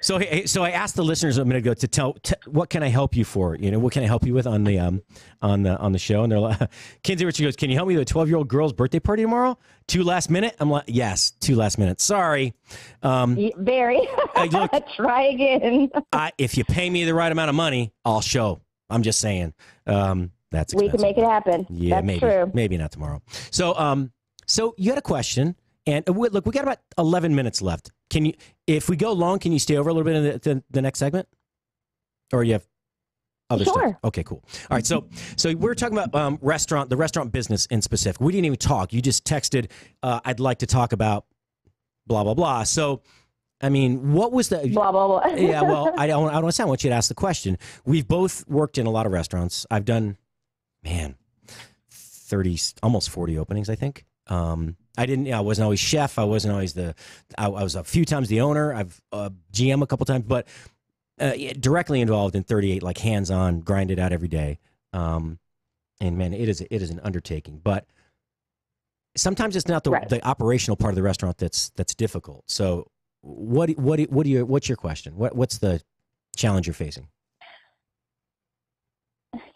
So I asked the listeners a minute ago to tell what can I help you for? What can I help you with on the show? And they're like, Kinsey Richard goes, can you help me with a 12-year-old girl's birthday party tomorrow? 2 last minute? I'm like, yes, 2 last minute. Sorry. Very. Look, try again. If you pay me the right amount of money, I'll show. I'm just saying. That's expensive. We can make it happen. Yeah, that's maybe. True. Maybe not tomorrow. So you had a question. And look, we got about 11 minutes left. If we go long, can you stay over a little bit in the next segment? Or you have other stuff? Okay, cool. All right, so we're talking about the restaurant business in specific. We didn't even talk. You just texted, I'd like to talk about blah, blah, blah. So, I mean, what was the... Blah, blah, blah. Yeah, well, I don't want to sound. I want you to ask the question. We've both worked in a lot of restaurants. I've done, 30, almost 40 openings, I think. I wasn't always chef. I wasn't always I was a few times the owner. I've GM a couple times, but directly involved in 38, hands-on, grind it out every day. And man, it is an undertaking, but sometimes it's not the operational part of the restaurant that's difficult. So what's your question? What's the challenge you're facing?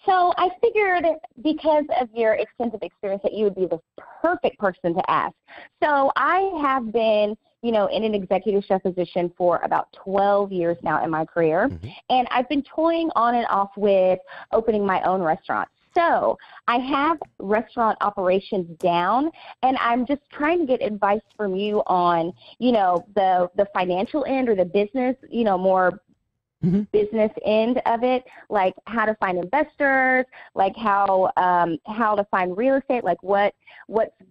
So I figured because of your extensive experience that you would be the perfect person to ask. So I have been, in an executive chef position for about 12 years now in my career. Mm-hmm. And I've been toying on and off with opening my own restaurant. So I have restaurant operations down, and I'm just trying to get advice from you on, the financial end or the business, more business end of it, like how to find investors, like how to find real estate, like what's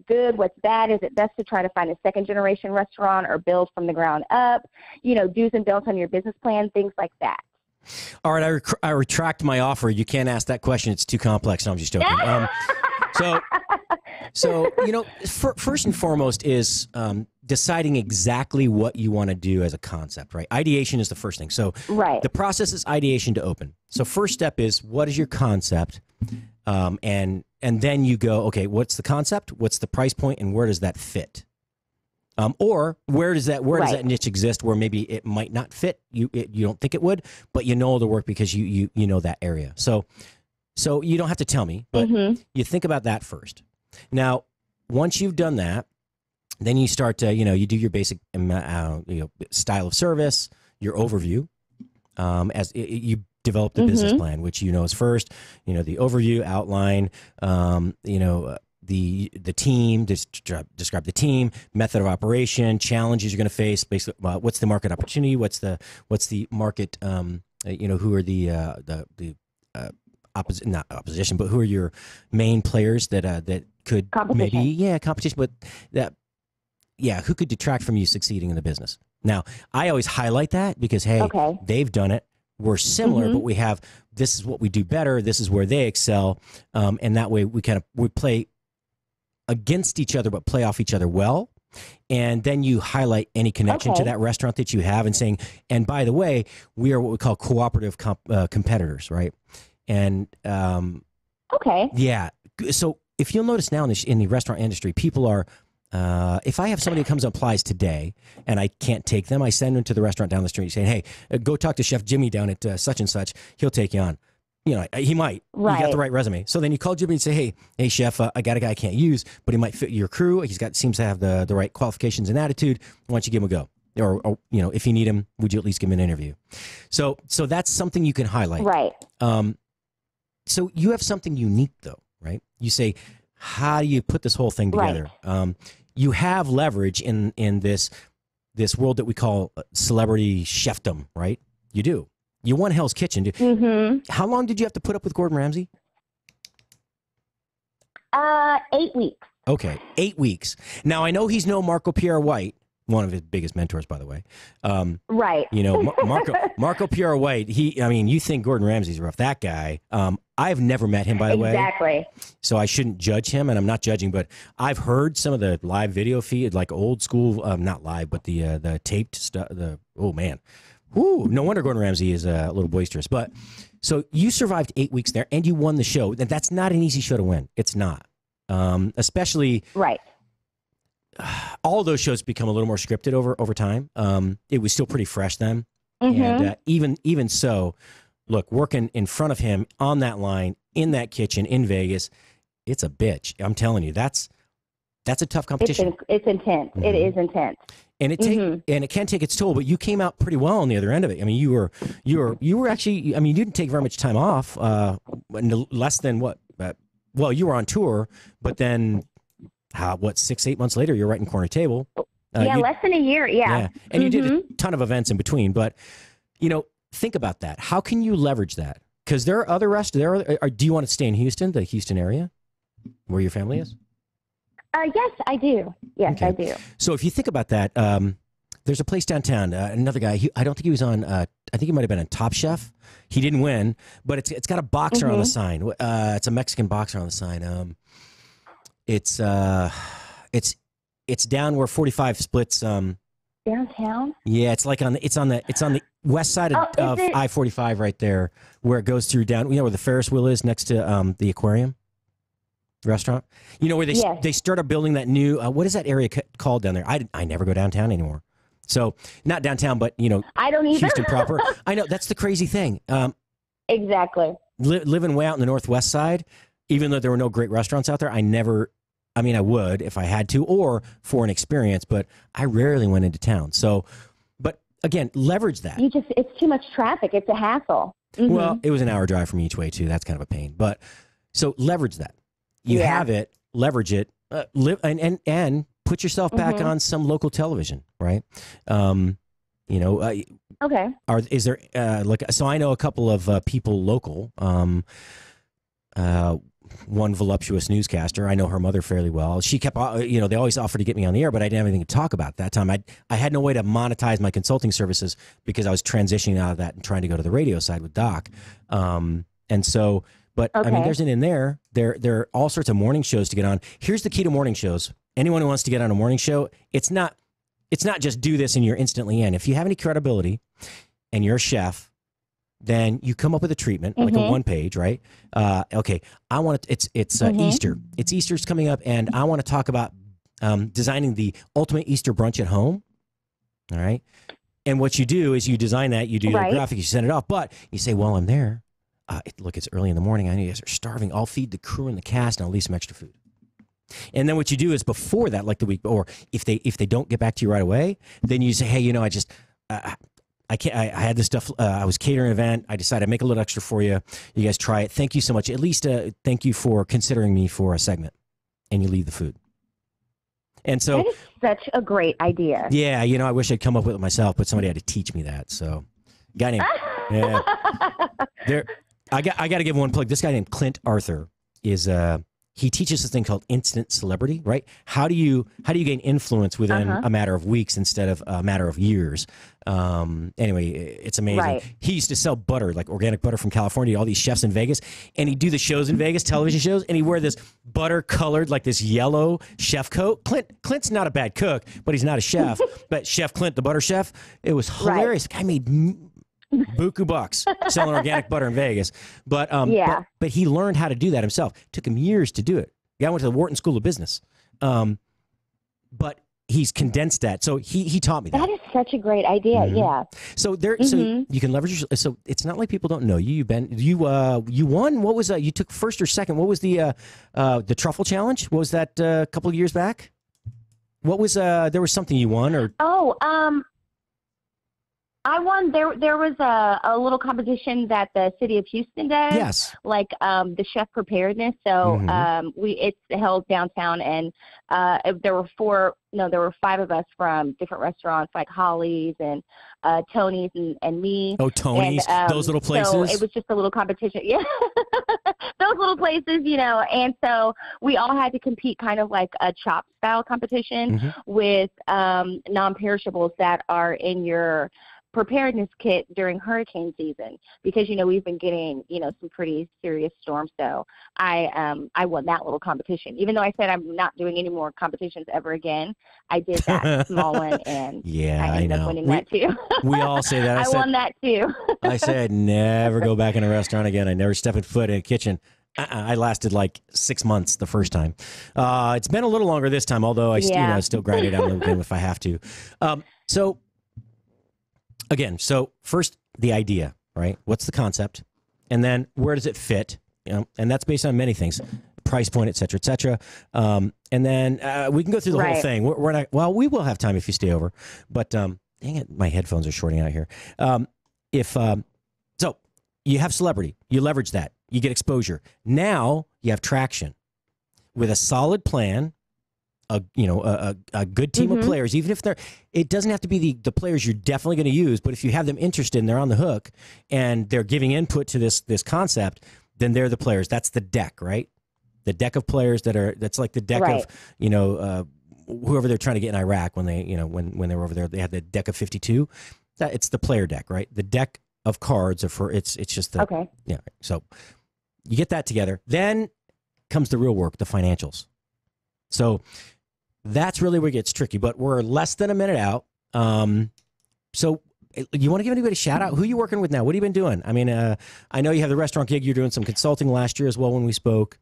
good, what's bad. Is it best to try to find a second generation restaurant or build from the ground up? Do's and don'ts on your business plan, things like that. All right, I retract my offer. You can't ask that question. It's too complex. No, I'm just joking. So first and foremost is deciding exactly what you want to do as a concept, right? Ideation is the first thing. So the process is ideation to open. So first step is, what is your concept? And then you go, okay, what's the concept? What's the price point? And where does that fit? Or where does that niche exist where maybe it might not fit? You don't think it would, but the work because you know that area. So you don't have to tell me, but you think about that first. Now, once you've done that, then you start to, you do your basic, style of service, your overview, as you develop the business plan, which is first, the overview, outline, the team, describe the team, method of operation, challenges you're going to face, basically, what's the market opportunity, what's the market, who are the not opposition, but who are your main players that could maybe competition, but who could detract from you succeeding in the business? Now, I always highlight that because they've done it. We're similar, but this is what we do better. This is where they excel, and that way we play against each other, but play off each other well. And then you highlight any connection to that restaurant that you have and saying, and by the way, we are what we call cooperative competitors, right? And yeah. So if you'll notice now in the restaurant industry, people are, if I have somebody who comes and applies today and I can't take them, I send them to the restaurant down the street saying, hey, go talk to Chef Jimmy down at such and such. He'll take you on. You know, he might. Right. You got the right resume. So then you call Jimmy and say, hey, Chef, I got a guy I can't use, but he might fit your crew. Seems to have the right qualifications and attitude. Why don't you give him a go? Or you know, if you need him, would you at least give him an interview? So that's something you can highlight. Right. So you have something unique though, right? You say, how do you put this whole thing together? Right. You have leverage in this world that we call celebrity chefdom, right? You do. You won Hell's Kitchen. Mm-hmm. How long did you have to put up with Gordon Ramsay? 8 weeks. Okay, 8 weeks. Now, I know he's no Marco Pierre White, one of his biggest mentors, by the way. Right. You know, Marco Pierre White, you think Gordon Ramsay's rough. That guy, I've never met him, by the way. Exactly. So I shouldn't judge him, and I'm not judging, but I've heard some of the live video feed, like old school, not live, but the taped stuff. Oh, man. Ooh, no wonder Gordon Ramsay is a little boisterous. But so you survived 8 weeks there and you won the show. And that's not an easy show to win. It's not. Especially right. All those shows become a little more scripted over time. It was still pretty fresh then. Mm-hmm. And even so, look, working in front of him on that line, in that kitchen in Vegas, it's a bitch. I'm telling you, that's a tough competition. It's intense. Mm-hmm. It is intense. And it can take its toll, but you came out pretty well on the other end of it. I mean, you were actually, I mean, you didn't take very much time off, less than what? Well, you were on tour, but then 6-8 months later, you're right in corner table. Less than a year. Yeah. And you did a ton of events in between, but you know, think about that. How can you leverage that? Because there are other restaurants. Do you want to stay in Houston, the Houston area, where your family is? Yes, I do. Yes, okay. I do. So if you think about that, there's a place downtown. Another guy. I don't think he was on. I think he might have been on Top Chef. He didn't win, but it's got a boxer on the sign. It's a Mexican boxer on the sign. It's down where 45 splits. Downtown. Yeah, it's like on the west side of I-45 right there, where it goes through down. You know where the Ferris wheel is next to the aquarium restaurant. You know where they started building that new. What is that area called down there? I never go downtown anymore. So not downtown, but you know, I don't either. Houston proper. I know that's the crazy thing. Exactly. Living way out in the northwest side, even though there were no great restaurants out there, I would if I had to, or for an experience, but I rarely went into town. So, but again, leverage that. It's too much traffic. It's a hassle. Mm-hmm. Well, it was an hour drive from each way too. That's kind of a pain. But so leverage that. You have it, leverage it, live and put yourself back on some local television, right? Okay. Is there so I know a couple of people local. One voluptuous newscaster. I know her mother fairly well. She kept, they always offered to get me on the air, but I didn't have anything to talk about at that time. I had no way to monetize my consulting services because I was transitioning out of that and trying to go to the radio side with Doc. But I mean, there's an in there. There are all sorts of morning shows to get on. Here's the key to morning shows. Anyone who wants to get on a morning show, it's not just do this and you're instantly in. If you have any credibility and you're a chef, then you come up with a treatment, like a 1 page, right? Okay, I want to, it's Easter. Easter's coming up, and I want to talk about designing the ultimate Easter brunch at home. All right. And what you do is you design that, you do the graphic, you send it off, but you say, while I'm there, look, it's early in the morning. I know you guys are starving. I'll feed the crew and the cast, and I'll leave some extra food. And then what you do is before that, like the week, or if they don't get back to you right away, then you say, hey, I can't. I had this stuff. I was catering an event. I decided to make a little extra for you. You guys try it. Thank you so much. At least thank you for considering me for a segment. And you leave the food. And so that is such a great idea. Yeah, I wish I'd come up with it myself, but somebody had to teach me that. So, guy named I got to give one plug. This guy named Clint Arthur is he teaches this thing called instant celebrity, right? How do you gain influence within a matter of weeks instead of a matter of years? Anyway, it's amazing. Right. He used to sell butter, like organic butter from California, to all these chefs in Vegas, and he'd do the shows in Vegas, television shows, and he'd wear this butter colored, like this yellow chef coat. Clint's not a bad cook, but he's not a chef. But Chef Clint, the butter chef, it was hilarious. The guy made buku bucks selling organic butter in Vegas, but he learned how to do that himself. It took him years to do it. The guy went to the Wharton School of Business, but he's condensed that. So he taught me that. That is such a great idea. Yeah. So so you can leverage. So it's not like people don't know you. You won. What was that? You took first or second. What was the truffle challenge? What was that a couple of years back? What was there was something you won or? I won. There was a little competition that the city of Houston does. Yes. Like the chef preparedness. So it's held downtown, and there were 5 of us from different restaurants like Holly's and Tony's and me. Oh, Tony's, and, those little places. So it was just a little competition. Yeah, those little places, And so we all had to compete, kind of like a chop style competition with non-perishables that are in your preparedness kit during hurricane season, because we've been getting some pretty serious storms. So I won that little competition, even though I said I'm not doing any more competitions ever again. I did that small one, and I ended up winning that too. We all say that. I won that too. I said I'd never go back in a restaurant again. I never step foot in a kitchen. I lasted like 6 months the first time. It's been a little longer this time, although I still grind it out a little bit if I have to. Again, so first the idea, right? What's the concept? And then where does it fit? And that's based on many things, price point, et cetera, et cetera. And then we can go through the whole thing. We're not, well, we will have time if you stay over, but dang it, my headphones are shorting out here. So you have celebrity, you leverage that, you get exposure. Now you have traction with a solid plan. A good team of players, even if it doesn't have to be the players you're definitely going to use, but if you have them interested and they're on the hook and they're giving input to this concept, then they're the players. That's the deck, right? The deck of players that's like the deck of whoever they're trying to get in Iraq when they when they were over there, they had the deck of 52. It's the player deck, right? The deck of cards it's just the So you get that together, then comes the real work, the financials. So that's really where it gets tricky, but we're less than a minute out. So you want to give anybody a shout out? Who are you working with now? What have you been doing? I mean, I know you have the restaurant gig. You're doing some consulting last year as well when we spoke.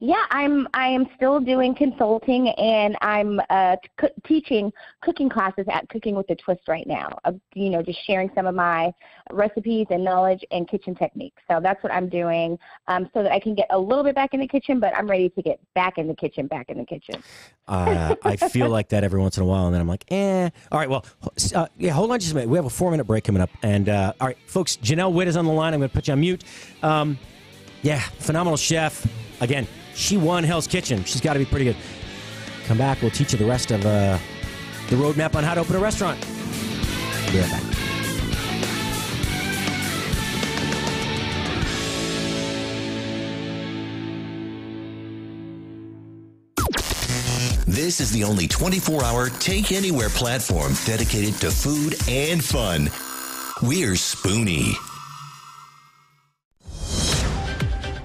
Yeah, I am still doing consulting, and I'm teaching cooking classes at Cooking with a Twist right now. Just sharing some of my recipes and knowledge and kitchen techniques. So that's what I'm doing, so that I can get a little bit back in the kitchen, but I'm ready to get back in the kitchen. I feel like that every once in a while, and then I'm like, All right, well, hold on just a minute. We have a 4-minute break coming up, and all right, folks, Janelle Witt is on the line. I'm going to put you on mute. Phenomenal chef. Again, she won Hell's Kitchen. She's got to be pretty good. Come back. We'll teach you the rest of the roadmap on how to open a restaurant. Be right back. This is the only 24-hour Take Anywhere platform dedicated to food and fun. We're Spoony.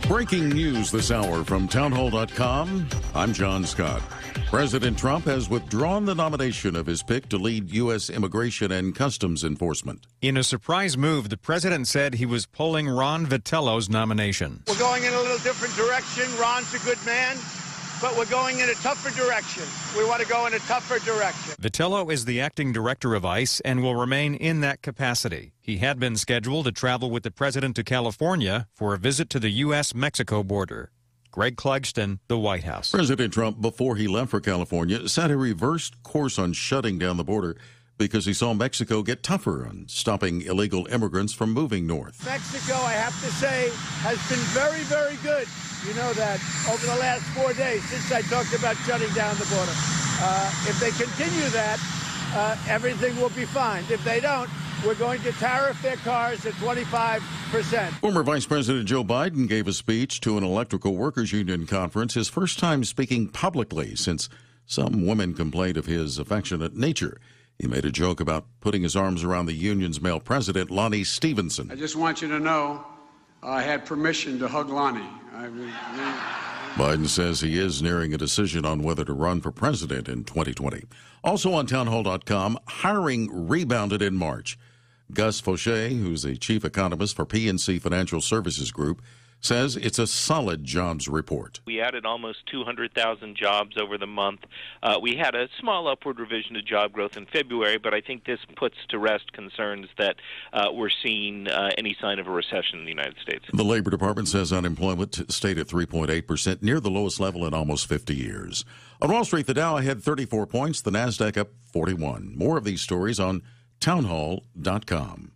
Breaking news this hour from townhall.com. I'm John Scott. President Trump has withdrawn the nomination of his pick to lead U.S. Immigration and Customs Enforcement. In a surprise move, the president said he was pulling Ron Vitello's nomination. We're going in a little different direction. Ron's a good man, but we're going in a tougher direction. We want to go in a tougher direction. Vitello is the acting director of ICE and will remain in that capacity. He had been scheduled to travel with the president to California for a visit to the U.S.-Mexico border. Greg Clugston, the White House. President Trump, before he left for California, set a reversed course on shutting down the border because he saw Mexico get tougher on stopping illegal immigrants from moving north. Mexico, I have to say, has been very, very good. You know that over the last 4 days since I talked about shutting down the border. If they continue that, everything will be fine. If they don't, we're going to tariff their cars at 25%. Former Vice President Joe Biden gave a speech to an electrical workers union conference, his first time speaking publicly since some women complained of his affectionate nature. He made a joke about putting his arms around the union's male president, Lonnie Stevenson. I just want you to know I had permission to hug Lonnie. Biden says he is nearing a decision on whether to run for president in 2020. Also on townhall.com, hiring rebounded in March. Gus Fauché, who's a chief economist for PNC Financial Services Group, says it's a solid jobs report. We added almost 200,000 jobs over the month. We had a small upward revision to job growth in February, but I think this puts to rest concerns that we're seeing any sign of a recession in the United States. The Labor Department says unemployment stayed at 3.8%, near the lowest level in almost 50 years. On Wall Street, the Dow had 34 points, the NASDAQ up 41. More of these stories on townhall.com.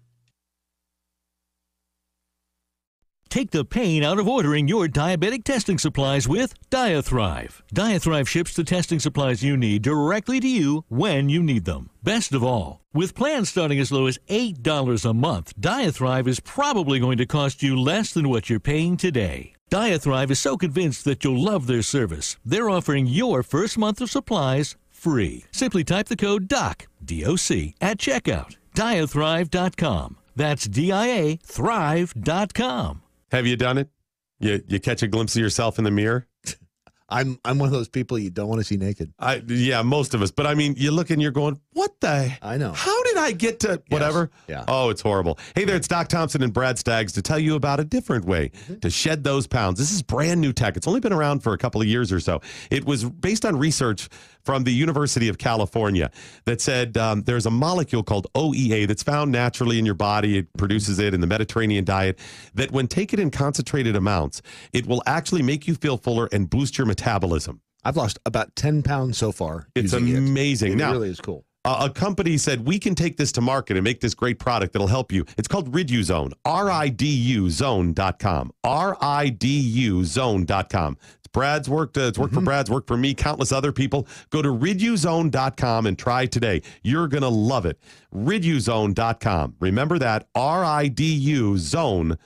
Take the pain out of ordering your diabetic testing supplies with Diathrive. Diathrive ships the testing supplies you need directly to you when you need them. Best of all, with plans starting as low as $8 a month, Diathrive is probably going to cost you less than what you're paying today. Diathrive is so convinced that you'll love their service, they're offering your first month of supplies free. Simply type the code DOC, D-O-C, at checkout. Diathrive.com. That's D-I-A, thrive.com. Have you done it? You catch a glimpse of yourself in the mirror? I'm one of those people you don't want to see naked. Yeah, most of us. But I mean, you look and you're going, what the? I know. How did I get to whatever? Yes. Yeah. Oh, it's horrible. Hey there, it's Doc Thompson and Brad Staggs to tell you about a different way to shed those pounds. This is brand new tech. It's only been around for a couple of years or so. It was based on research from the University of California that said there's a molecule called OEA that's found naturally in your body. It produces it in the Mediterranean diet, that when taken in concentrated amounts, it will actually make you feel fuller and boost your metabolism. I've lost about 10 pounds so far. It's amazing. It really is cool. A company said, we can take this to market and make this great product that'll help you. It's called Riduzone, RIDUzone.com, RIDUzone.com. It's Brad's worked. It's worked for Brad's, worked for me, countless other people. Go to Riduzone.com and try today. You're going to love it. Riduzone.com. Remember that, RIDUzone.com.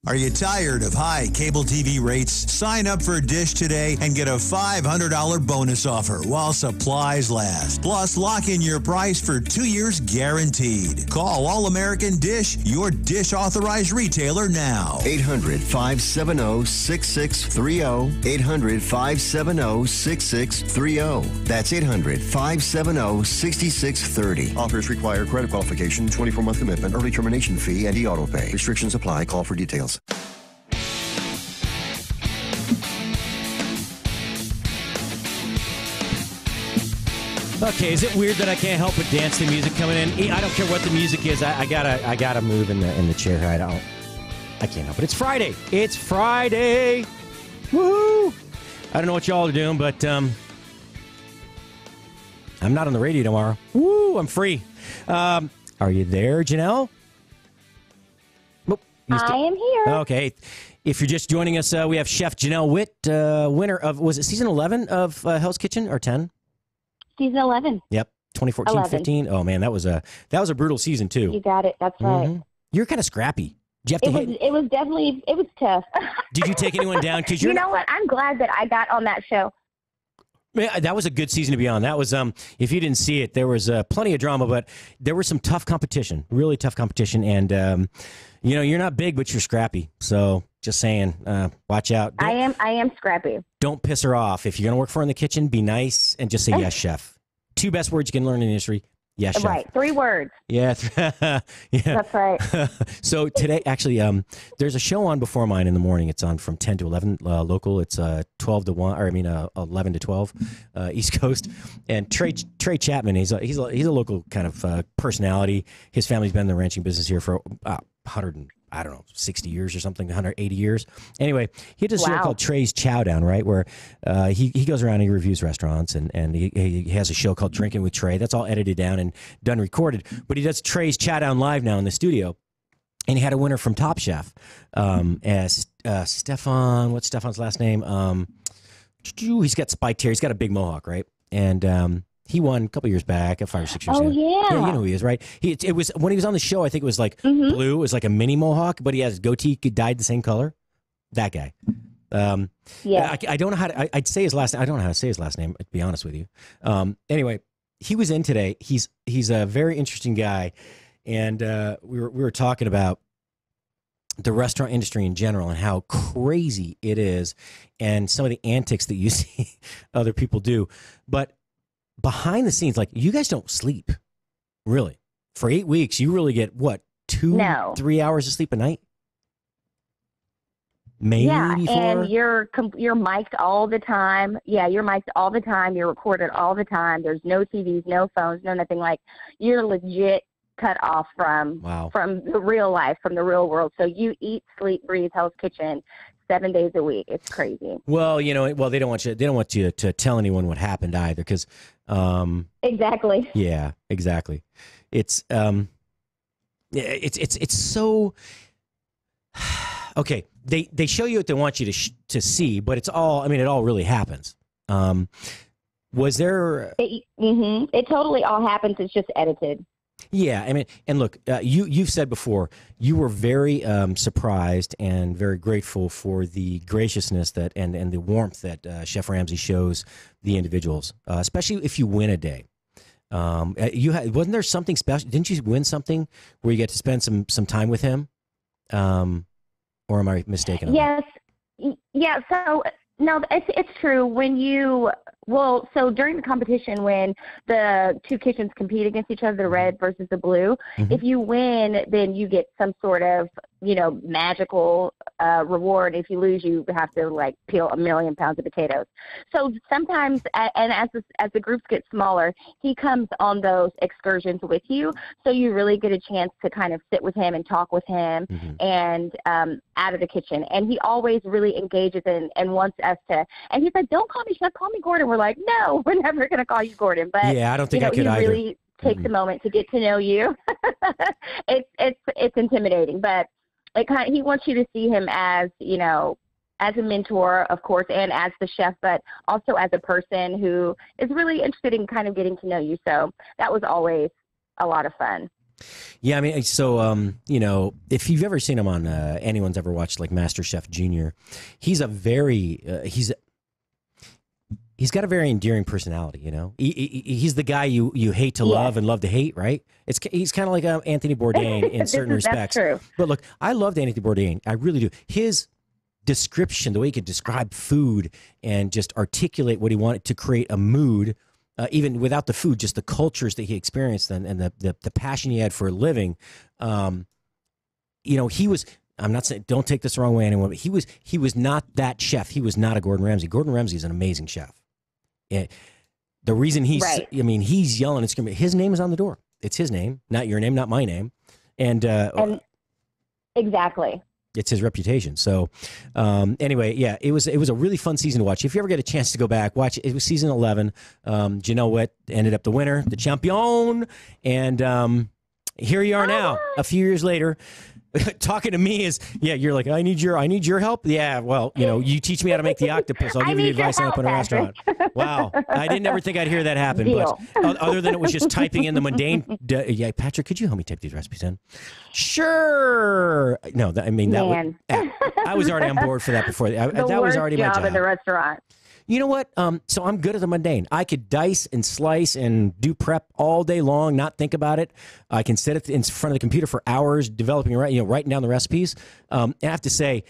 Are you tired of high cable TV rates? Sign up for Dish today and get a $500 bonus offer while supplies last. Plus, lock in your price for 2 years guaranteed. Call All American Dish, your Dish authorized retailer now. 800-570-6630. 800-570-6630. That's 800-570-6630. Offers require credit qualification, 24-month commitment, early termination fee, and e-auto pay. Restrictions apply. Call for details. Okay, is it weird that I can't help but dance to music coming in? I don't care what the music is. I gotta move in the chair. I can't help it. It's Friday. It's Friday. Woo! I don't know what y'all are doing, but I'm not on the radio tomorrow. Woo! I'm free. Are you there, Janelle? I am here. Okay. If you're just joining us, we have Chef Janelle Witt, winner of, was it season 11 of Hell's Kitchen or 10? Season 11. Yep. 2014-15. Oh, man, that was a brutal season, too. You got it. That's right. You're kind of scrappy. Did you have to it was definitely, it was tough. Did you take anyone down? Cause you know what? I'm glad that I got on that show. Man, that was a good season to be on. That was, if you didn't see it, there was plenty of drama, but there was some tough competition, really tough competition. And, you're not big, but you're scrappy. So just saying, watch out. I am scrappy. Don't piss her off. If you're going to work for her in the kitchen, be nice and just say, yes, chef. 2 best words you can learn in the industry. Yes, chef. Right. 3 words. Yeah. Yeah. That's right. So today, actually, there's a show on before mine in the morning. It's on from 10 to 11 local. It's 12 to 1, or 11 to 12 East Coast. And Trey Chapman, he's a local kind of personality. His family's been in the ranching business here for 60 years or something, 180 years. Anyway, he does a show called Trey's Chowdown, right, where he goes around and he reviews restaurants, and he has a show called Drinking with Trey. That's all edited down and done recorded. But he does Trey's Chowdown live now in the studio. And he had a winner from Top Chef, as Stefan. What's Stefan's last name? He's got spiked hair. He's got a big mohawk, right? And He won a couple years back, 5 or 6 years Oh, ago. yeah. You know who he is, right? It was when he was on the show. I think it was like blue. It was like a mini mohawk, but he has goatee dyed the same color. That guy. Yeah. I don't know how to. I'd say his last name. I don't know how to say his last name. To be honest with you. Anyway, he was in today. He's a very interesting guy, and we were talking about the restaurant industry in general and how crazy it is, and some of the antics that you see other people do, but behind the scenes, like, you guys don't sleep, really. For 8 weeks, you really get, what, 2-3 hours of sleep a night? Maybe yeah, 4? and you're mic'd all the time. Yeah, you're mic'd all the time. You're recorded all the time. There's no TVs, no phones, no nothing. Like, you're legit cut off from the real life, from the real world. So you eat, sleep, breathe Hell's Kitchen 7 days a week. It's crazy. Well, they don't want you to tell anyone what happened either, because exactly. Yeah, exactly. It's so okay. They show you what they want you to see, but it's all. I mean, it all really happens. Was there? It totally all happens. It's just edited. Yeah, I mean, and look, you've said before you were very surprised and very grateful for the graciousness that and the warmth that Chef Ramsay shows the individuals, especially if you win a day. Wasn't there something special? Didn't you win something where you get to spend some time with him? Or am I mistaken? On yes. Yeah. So no, it's true. So during the competition, when the two kitchens compete against each other, the red versus the blue, if you win, then you get some sort of, magical reward. If you lose, you have to like peel 1 million pounds of potatoes. So sometimes, and as the groups get smaller, he comes on those excursions with you. So you really get a chance to kind of sit with him and talk with him and out of the kitchen. And he always really engages and wants us to, and he's like, don't call me Chef, call me Gordon. We're like, no, we're never going to call you Gordon. But yeah, I don't think I could either. He really takes a moment to get to know you. It's intimidating, but he wants you to see him as, as a mentor, of course, and as the chef, but also as a person who is really interested in kind of getting to know you. So that was always a lot of fun. Yeah, I mean, so, if you've ever seen him on, anyone's ever watched like Master Chef Junior, he's a very, he's got a very endearing personality, He's the guy you hate to love and love to hate, right? He's kind of like Anthony Bourdain in certain respects. That's true. But look, I loved Anthony Bourdain. I really do. His description, the way he could describe food and just articulate what he wanted to create a mood, even without the food, just the cultures that he experienced and the passion he had for living. He was. I'm not saying, don't take this the wrong way, anyone, but he was not that chef. He was not a Gordon Ramsay. Gordon Ramsay is an amazing chef. The reason he's yelling and screaming, his name is on the door. It's his name, not your name, not my name. And exactly. It's his reputation. So anyway, yeah, it was a really fun season to watch. If you ever get a chance to go back, watch it. It was season 11. Do you know what ended up the winner, the champion? And here you are now, a few years later. Talking to me is, you're like, I need your help. Yeah, well, you teach me how to make the octopus. I'll give you the advice on opening a restaurant. Wow, I didn't ever think I'd hear that happen. Deal. But other than it was just typing in the mundane. Yeah, Patrick, could you help me type these recipes in? Sure. No, I was already on board for that before. That was already my job at the restaurant. You know what? So I'm good at the mundane. I could dice and slice and do prep all day long, not think about it. I can sit in front of the computer for hours developing, writing down the recipes. And I have to say,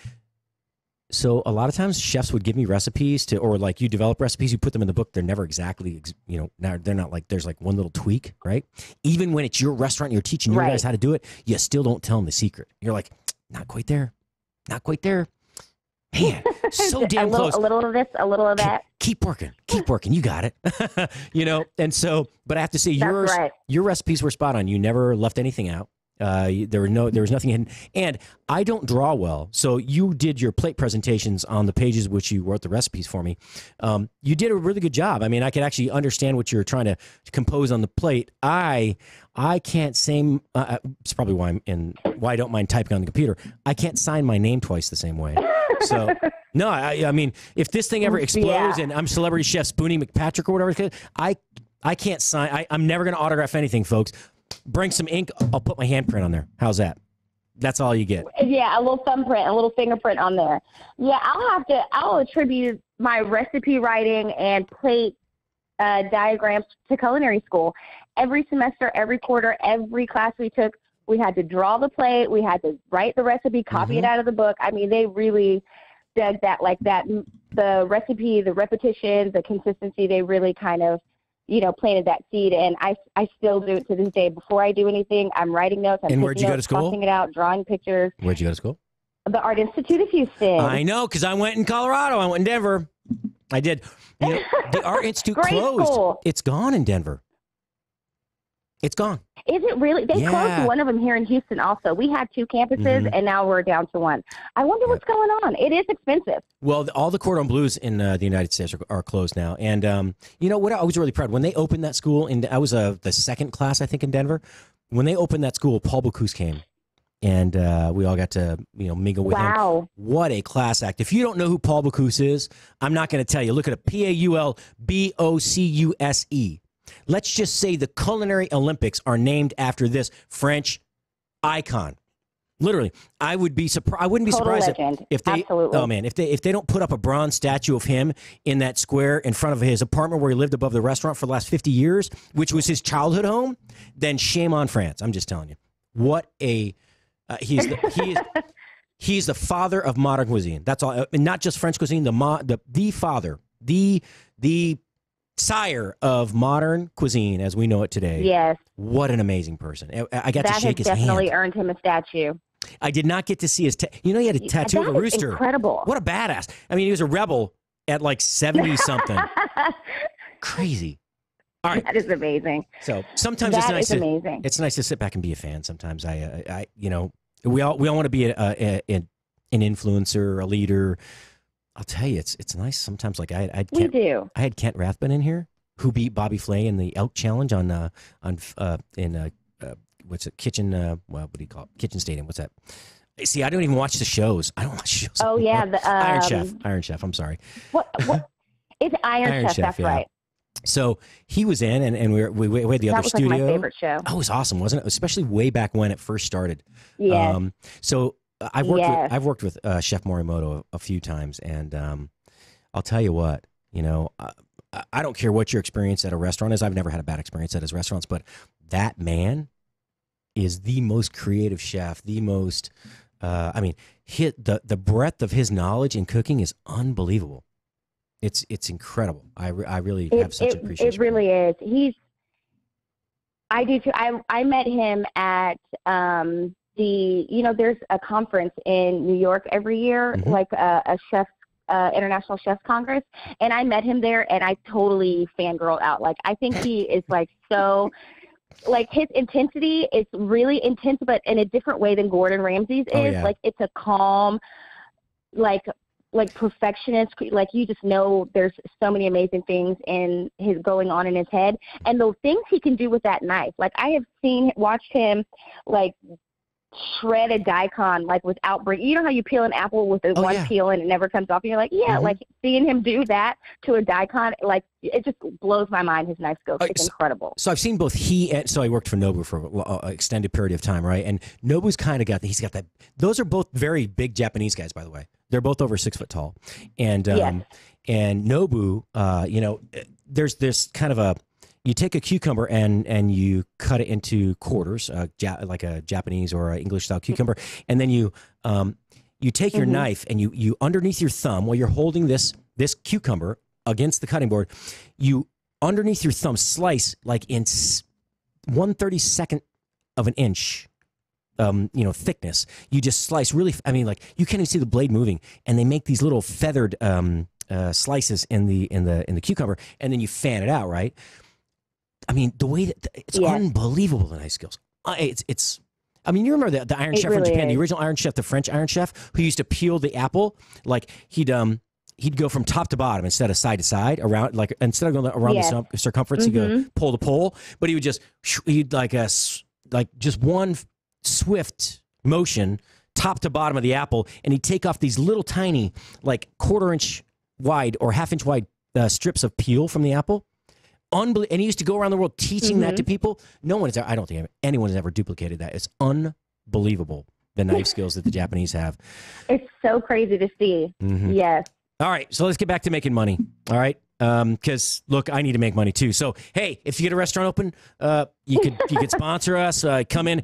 so a lot of times chefs would give me recipes or like you develop recipes, you put them in the book. They're never exactly, now they're not like, there's like one little tweak, right? Even when it's your restaurant, and you're teaching your guys how to do it, you still don't tell them the secret. You're like, not quite there. Man, so damn close. A little of this, a little of that. Keep working. You got it. And so, but I have to say, your recipes were spot on. You never left anything out. There was nothing hidden. And I don't draw well, so you did your plate presentations on the pages which you wrote the recipes for me. You did a really good job. I mean, I could actually understand what you're trying to compose on the plate. I can't say. It's probably why I don't mind typing on the computer. I can't sign my name twice the same way. So no, I mean, if this thing ever explodes and I'm celebrity chef Spoony McPatrick or whatever, I can't sign. I'm never going to autograph anything, folks. Bring some ink. I'll put my handprint on there. How's that? That's all you get. Yeah, a little thumbprint, a little fingerprint on there. Yeah, I'll attribute my recipe writing and plate diagrams to culinary school. Every semester, every quarter, every class we took, we had to draw the plate. We had to write the recipe, copy it out of the book. I mean, they really dug that, like that. The recipe, the repetition, the consistency, they really kind of, planted that seed. And I still do it to this day. Before I do anything, I'm writing notes. And where'd you go to school? Crossing it out, drawing pictures. Where'd you go to school? The Art Institute of Houston. I know, because I went in Colorado. I went in Denver. I did. The Art Institute Great closed. School. It's gone in Denver. It's gone. Is it really? They closed one of them here in Houston also. We had 2 campuses, and now we're down to 1. I wonder what's going on. It is expensive. Well, all the Cordon Bleus in the United States are closed now. And you know what? I was really proud. When they opened that school, I was the second class, I think, in Denver. When they opened that school, Paul Bocuse came. And we all got to, mingle with him. What a class act. If you don't know who Paul Bocuse is, I'm not going to tell you. Look at it. Paulbocuse. Let's just say the Culinary Olympics are named after this French icon. Literally, I wouldn't be surprised if they. Absolutely. Oh man, if they don't put up a bronze statue of him in that square in front of his apartment where he lived above the restaurant for the last 50 years, which was his childhood home, then shame on France. I'm just telling you. What a he's the father of modern cuisine. That's all, and not just French cuisine. The father, the sire of modern cuisine as we know it today. Yes. What an amazing person. I got to shake his hand. That has definitely earned him a statue. I did not get to see his he had a tattoo of a rooster. Incredible. What a badass. I mean, he was a rebel at like 70 something. Crazy. All right. That is amazing. So sometimes it's nice to sit back and be a fan. Sometimes we all want to be an influencer, a leader. I'll tell you, it's nice sometimes. Like I had Kent Rathbun in here, who beat Bobby Flay in the Elk Challenge what's it? Kitchen? What do you call it? Kitchen Stadium. What's that? See, I don't even watch the shows. I don't watch shows. Oh yeah, the Iron Chef. I'm sorry. What? It's Iron Chef. That's right. So he was in, and we had the other studio. That was my favorite show. Oh, it was awesome, wasn't it? Especially way back when it first started. Yeah. So I've worked with Chef Morimoto a few times, and I'll tell you what, I don't care what your experience at a restaurant is. I've never had a bad experience at his restaurants, but that man is the most creative chef. The most, the breadth of his knowledge in cooking is unbelievable. It's incredible. I really have such appreciation. It really is. I do too. I met him at there's a conference in New York every year, like a chef, International Chefs Congress, and I met him there, and I totally fangirled out. Like, I think he is so, like, his intensity is really intense, but in a different way than Gordon Ramsay's is. Oh, yeah. Like, it's a calm, like perfectionist, like you just know there's so many amazing things going on in his head, and the things he can do with that knife. Like, I have watched him like shred a daikon like without breaking. You know how you peel an apple with one peel and it never comes off, and you're like, like seeing him do that to a daikon, like it just blows my mind. His knife skills, it's incredible. So I've seen both I worked for Nobu for an extended period of time, right? And Nobu's kind of he's got that. Those are both very big Japanese guys, by the way. They're both over 6 foot tall, and and Nobu, there's this kind of you take a cucumber and you cut it into quarters, like a Japanese or English style cucumber, and then you take your knife and you underneath your thumb while you're holding this cucumber against the cutting board, you underneath your thumb slice like in 1/32 of an inch. Thickness. You just slice really. I mean, like you can't even see the blade moving, and they make these little feathered slices in the cucumber, and then you fan it out, right? I mean, the way that it's unbelievable. The knife skills. It's. I mean, you remember the Iron Chef from Japan, the original Iron Chef, the French Iron Chef, who used to peel the apple like he'd go from top to bottom instead of side to side around, like instead of going around the circumference, he'd go pole to pole, but he would just just one swift motion top to bottom of the apple, and he'd take off these little tiny like 1/4 inch wide or 1/2 inch wide strips of peel from the apple, And he used to go around the world teaching that to people. No one has. I don't think anyone has ever duplicated that. It's unbelievable, the knife skills that the Japanese have. It's so crazy to see. Yes. All right, so let's get back to making money. All right, because look, I need to make money too. So hey, if you get a restaurant open, you could sponsor us. Come in.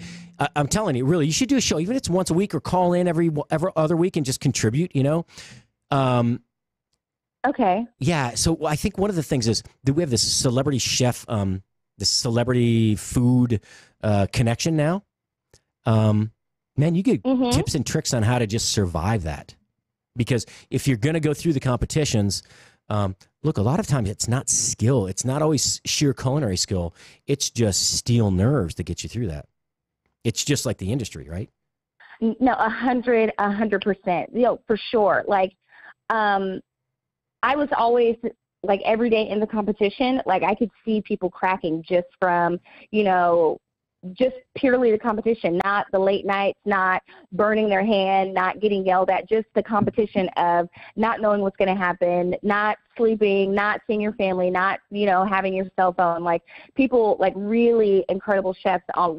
I'm telling you, really, you should do a show, even if it's once a week, or call in every other week and just contribute. Okay. Yeah. So I think one of the things is that we have this celebrity chef, this celebrity food connection now. Man, you get tips and tricks on how to just survive that. Because if you're going to go through the competitions, look, a lot of times it's not skill. It's not always sheer culinary skill. It's just steel nerves that get you through that. It's just like the industry, right? No, 100%. For sure. Like, I was always, like, every day in the competition, like, I could see people cracking just from, just purely the competition, not the late nights, not burning their hand, not getting yelled at, just the competition of not knowing what's going to happen, not sleeping, not seeing your family, not, having your cell phone. Like, people, like, really incredible chefs on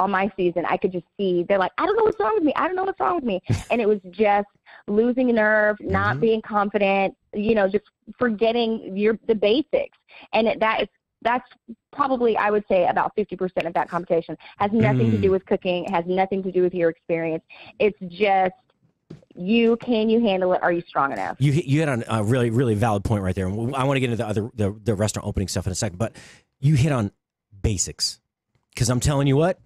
my season, I could just see, they're like, I don't know what's wrong with me. I don't know what's wrong with me. And it was just losing a nerve, not being confident, just forgetting the basics. And that's probably, I would say, about 50% of that competition. Has nothing to do with cooking. It has nothing to do with your experience. It's just, can you handle it? Are you strong enough? You hit on a really, really valid point right there. And I want to get into the restaurant opening stuff in a second, but you hit on basics. Because I'm telling you what,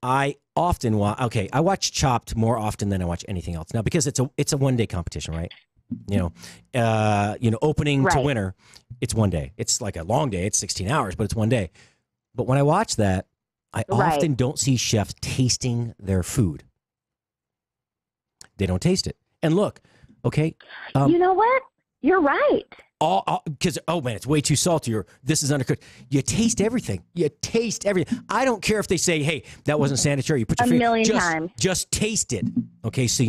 I often I watch Chopped more often than I watch anything else now, because it's a 1 day competition, right? Opening to winner, it's 1 day. It's like a long day. It's 16 hours, but it's 1 day. But when I watch that, I often don't see chefs tasting their food. They don't taste it. And look, okay. You know what? You're right. Because, man, it's way too salty, or this is undercooked. You taste everything. I don't care if they say, hey, that wasn't sanitary. You put your a million times. Just taste it. Okay, so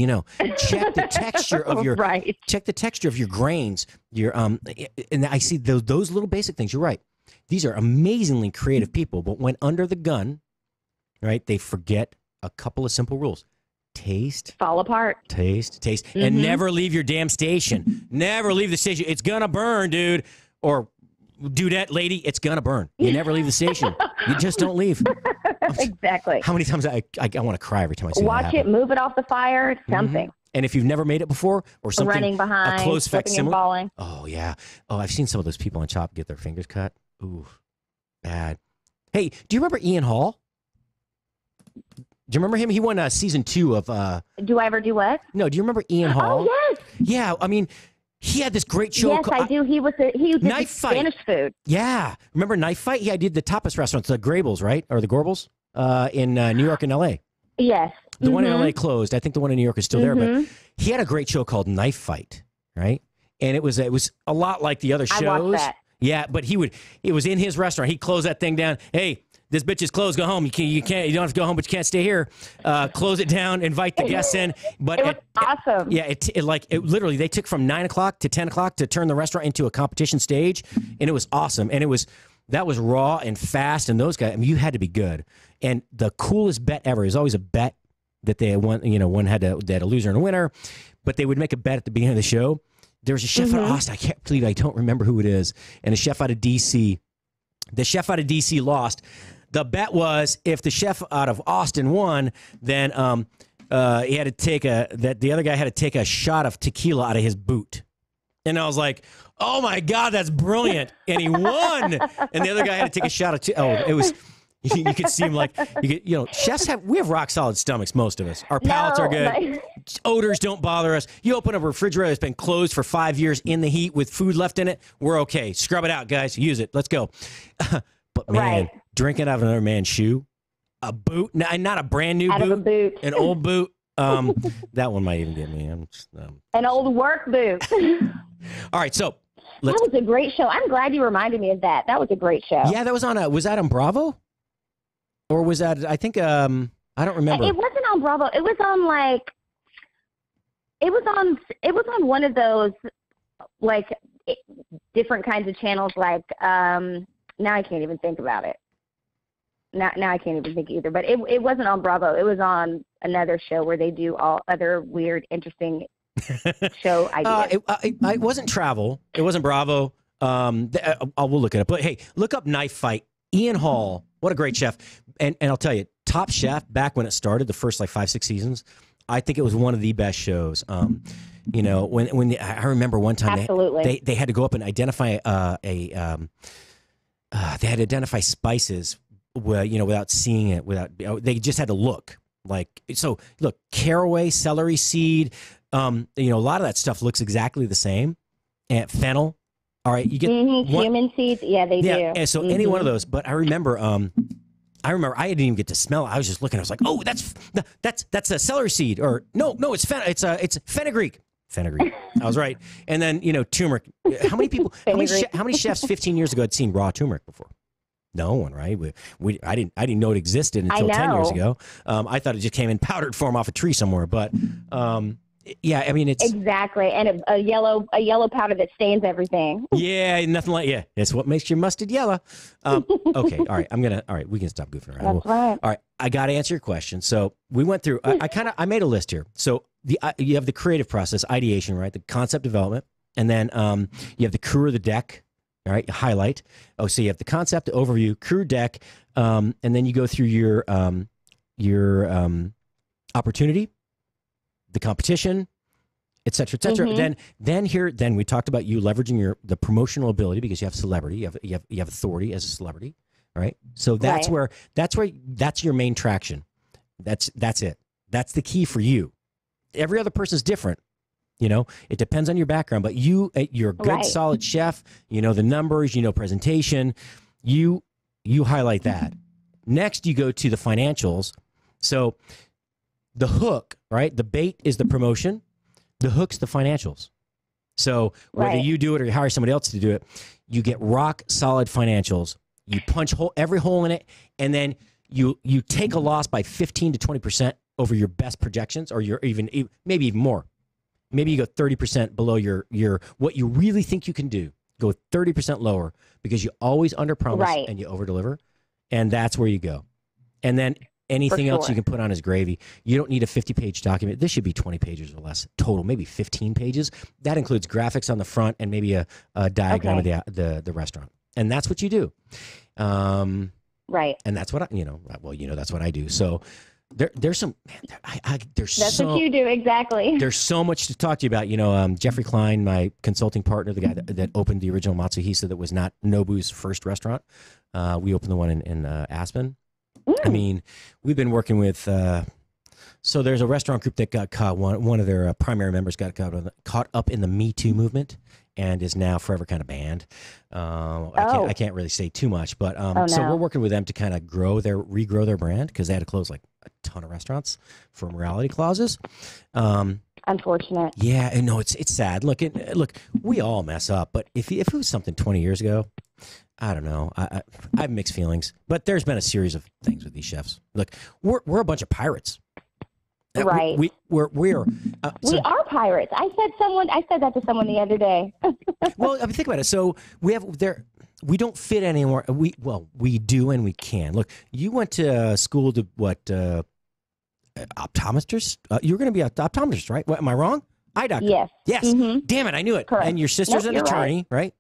check the texture of your check the texture of your grains. And I see those little basic things. You're right. These are amazingly creative people, but when under the gun, right, they forget a couple of simple rules. Taste. Fall apart. Taste. And never leave your damn station. Never leave the station. It's going to burn, dude. Or, dudette, lady, it's going to burn. You never leave the station. You just don't leave. Exactly. How many times I want to cry every time I see Watch that it, move it off the fire, something. And if you've never made it before, or something, running behind, a close slipping and falling. Oh, yeah. Oh, I've seen some of those people on Chop get their fingers cut. Ooh, bad. Hey, do you remember Ian Hall? Do you remember him? He won season 2 of... Do I ever do what? No, do you remember Ian Hall? Oh, yes. Yeah, I mean, he had this great show. Yes, I do. He did Knife Fight. Spanish food. Yeah. Remember Knife Fight? Yeah, I did the tapas restaurants, the Grabels, right? Or the Gorbels in New York and L.A. Yes. The one in L.A. closed. I think the one in New York is still there, but he had a great show called Knife Fight, right? And it was a lot like the other shows. I watched that. Yeah, but it was in his restaurant. He'd close that thing down. Hey, this bitch is closed. Go home. You don't have to go home, but you can't stay here. Close it down. Invite the guests in. But it was awesome. Yeah, it literally, they took from 9 o'clock to 10 o'clock to turn the restaurant into a competition stage, and it was awesome. And that was raw and fast. And those guys, I mean, you had to be good. And the coolest bet ever is always a bet that they won. One had a loser and a winner, but they would make a bet at the beginning of the show. There was a chef out of Austin. I can't believe I don't remember who it is, and a chef out of DC. The chef out of DC lost. The bet was if the chef out of Austin won, then he had to take the other guy had to take a shot of tequila out of his boot. And I was like, oh my God, that's brilliant. And he won. And the other guy had to take a shot of it was, you could see him like, chefs we have rock solid stomachs, most of us. Our palates are good. Odors don't bother us. You open up a refrigerator that's been closed for 5 years in the heat with food left in it, we're okay. Scrub it out, guys. Use it. Let's go. But man, drinking out of another man's shoe, a boot, not a brand new boot, of a boot, an old boot. That one might even get me. An old work boot. All right, so that was a great show. I'm glad you reminded me of that. That was a great show. Yeah, that was was that on Bravo, or was that? I think I don't remember. It wasn't on Bravo. It was on it was on one of those different kinds of channels Now I can't even think about it. Now I can't even think either. But it wasn't on Bravo. It was on another show where they do all other weird, interesting show ideas. It wasn't Travel. It wasn't Bravo. We'll look it up. But hey, look up Knife Fight. Ian Hall, what a great chef. And I'll tell you, Top Chef, back when it started, the first like 5-6 seasons, I think it was one of the best shows. You know, when I remember one time they had to go up and identify they had to identify spices, without seeing it, they just had to look. Like, so look, caraway, celery seed, a lot of that stuff looks exactly the same. And fennel. All right, you get cumin seeds. Yeah, they do. And so any one of those. But I remember I didn't even get to smell it. I was just looking. I was like, oh, that's a celery seed. Or no, it's fenugreek. Fenugreek. I was right. And then turmeric. How many people? how many chefs 15 years ago had seen raw turmeric before? No one, right? I didn't know it existed until 10 years ago. I thought it just came in powdered form off a tree somewhere. But yeah, I mean it's exactly, and a yellow powder that stains everything. Yeah, nothing like it's what makes your mustard yellow. Okay, all right, we can stop goofing around. That's right. All right, I got to answer your question. So we went through. I made a list here. So you have the creative process, ideation, right? The concept development, and then you have the crew or the deck. All right, highlight. Oh, so you have the concept, the overview, crew, deck, and then you go through your opportunity, the competition, et cetera, et cetera. Then we talked about you leveraging the promotional ability because you have celebrity, you have authority as a celebrity, right? So that's your main traction. That's it. That's the key for you. Every other person's different. It depends on your background, but you're a good, solid chef. The numbers, presentation. You highlight that. Next, you go to the financials. So the hook, right? The bait is the promotion. The hook's the financials. So whether you do it or you hire somebody else to do it, you get rock solid financials. You punch every hole in it, and then you take a loss by 15 to 20% over your best projections, or maybe even more. Maybe you go 30% below your what you really think you can do. Go 30% lower because you always underpromise and you overdeliver, and that's where you go. And then anything else you can put on as gravy. You don't need a 50-page document. This should be 20 pages or less total, maybe 15 pages. That includes graphics on the front and maybe a diagram of the restaurant. And that's what you do. Right. And that's what that's what I do. So there's some, that's what you do, exactly. There's so much to talk to you about. Jeffrey Klein, my consulting partner, the guy that opened the original Matsuhisa that was not Nobu's first restaurant. We opened the one in Aspen. I mean, we've been working with, so there's a restaurant group that got caught, one of their primary members got caught up in the Me Too movement and is now forever kind of banned. I can't really say too much, but so we're working with them to kind of regrow their brand because they had to close like a ton of restaurants for morality clauses. Unfortunate. Yeah, and no, it's sad. Look, we all mess up, but if it was something 20 years ago, I don't know. I have mixed feelings, but there's been a series of things with these chefs. Look, we're a bunch of pirates. Right. We are. We are pirates. I said that to someone the other day. Well, I mean, think about it. So we don't fit anymore. We do and we can. Look, you went to school to what? Optometrist? You were going to be an optometrist, right? What, am I wrong? Eye doctor. Yes. Yes. Mm-hmm. Damn it, I knew it. Correct. And your sister's an attorney, right?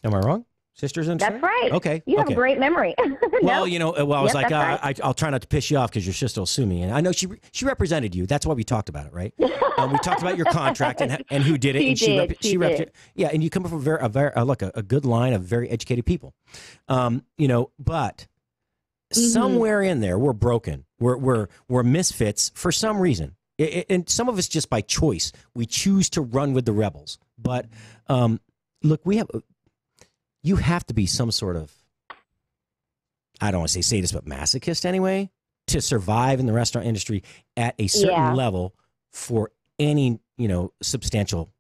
Am I wrong? Sister's an attorney? That's right. Okay. You have a great memory. Well, I was like, I'll try not to piss you off because your sister will sue me. And I know she represented you. That's why we talked about it, right? We talked about your contract and who did it. She did. Yeah, and you come from a good line of very educated people. But somewhere in there, we're broken. We're misfits for some reason. And some of it's just by choice. We choose to run with the rebels. But look, you have to be some sort of, I don't want to say sadist, but masochist anyway, to survive in the restaurant industry at a certain level for any, substantial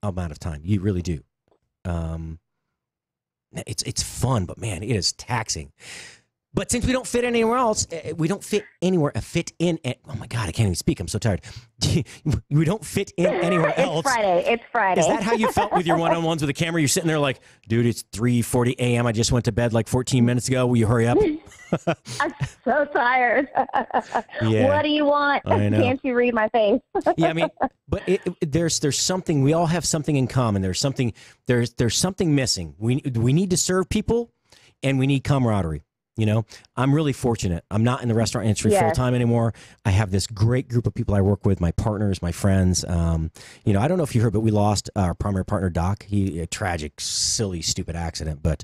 amount of time. You really do. It's fun, but man, it is taxing. But since we don't fit anywhere else, we don't fit anywhere. Fit in. Oh my God, I can't even speak. I'm so tired. We don't fit in anywhere else. It's Friday. Is that how you felt with your one-on-ones with the camera? You're sitting there like, dude, it's 3:40 a.m. I just went to bed like 14 minutes ago. Will you hurry up? I'm so tired. Yeah. What do you want? I know. Can't you read my face? Yeah, I mean, but there's something. We all have something in common. There's something missing. We need to serve people, and we need camaraderie. You know, I'm really fortunate. I'm not in the restaurant industry full time anymore. I have this great group of people I work with, my partners, my friends. You know, I don't know if you heard, but we lost our primary partner, Doc. A tragic, silly, stupid accident. But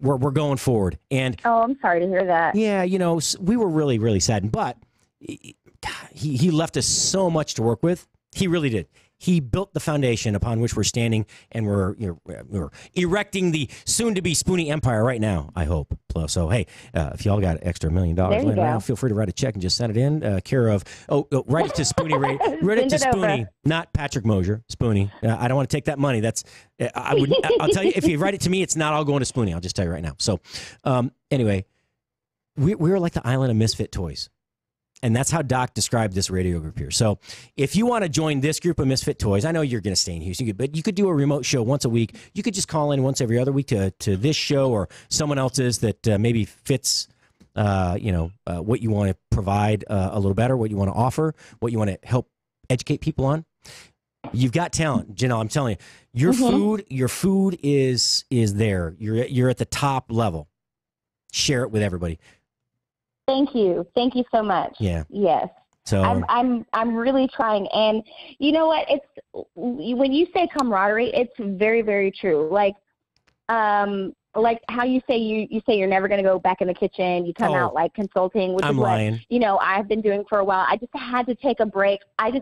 we're going forward. And I'm sorry to hear that. Yeah, you know, we were really, really saddened. But he left us so much to work with. He really did. He built the foundation upon which we're standing, and we're erecting the soon-to-be Spoony empire right now, I hope. So, hey, if y'all got extra $1 million laying around, feel free to write a check and just send it in. Care of, write it to Spoony. Write it to Spoony, not Patrick Mosher, Spoony. I don't want to take that money. I'll tell you, if you write it to me, it's not all going to Spoony. I'll just tell you right now. So, anyway, we were like the island of misfit toys. And that's how Doc described this radio group here. So if you want to join this group of misfit toys, I know you're going to stay in Houston, but you could do a remote show once a week. You could just call in once every other week to this show or someone else's that maybe fits, what you want to provide a little better, what you want to offer, what you want to help educate people on. You've got talent, Janelle. I'm telling you, your food is there. You're at the top level. Share it with everybody. Thank you so much. Yeah. Yes. So I'm really trying, and you know what? It's when you say camaraderie, it's very, very true. Like how you say you're never going to go back in the kitchen. You come out like consulting, which is lying. What I've been doing for a while. I just had to take a break. My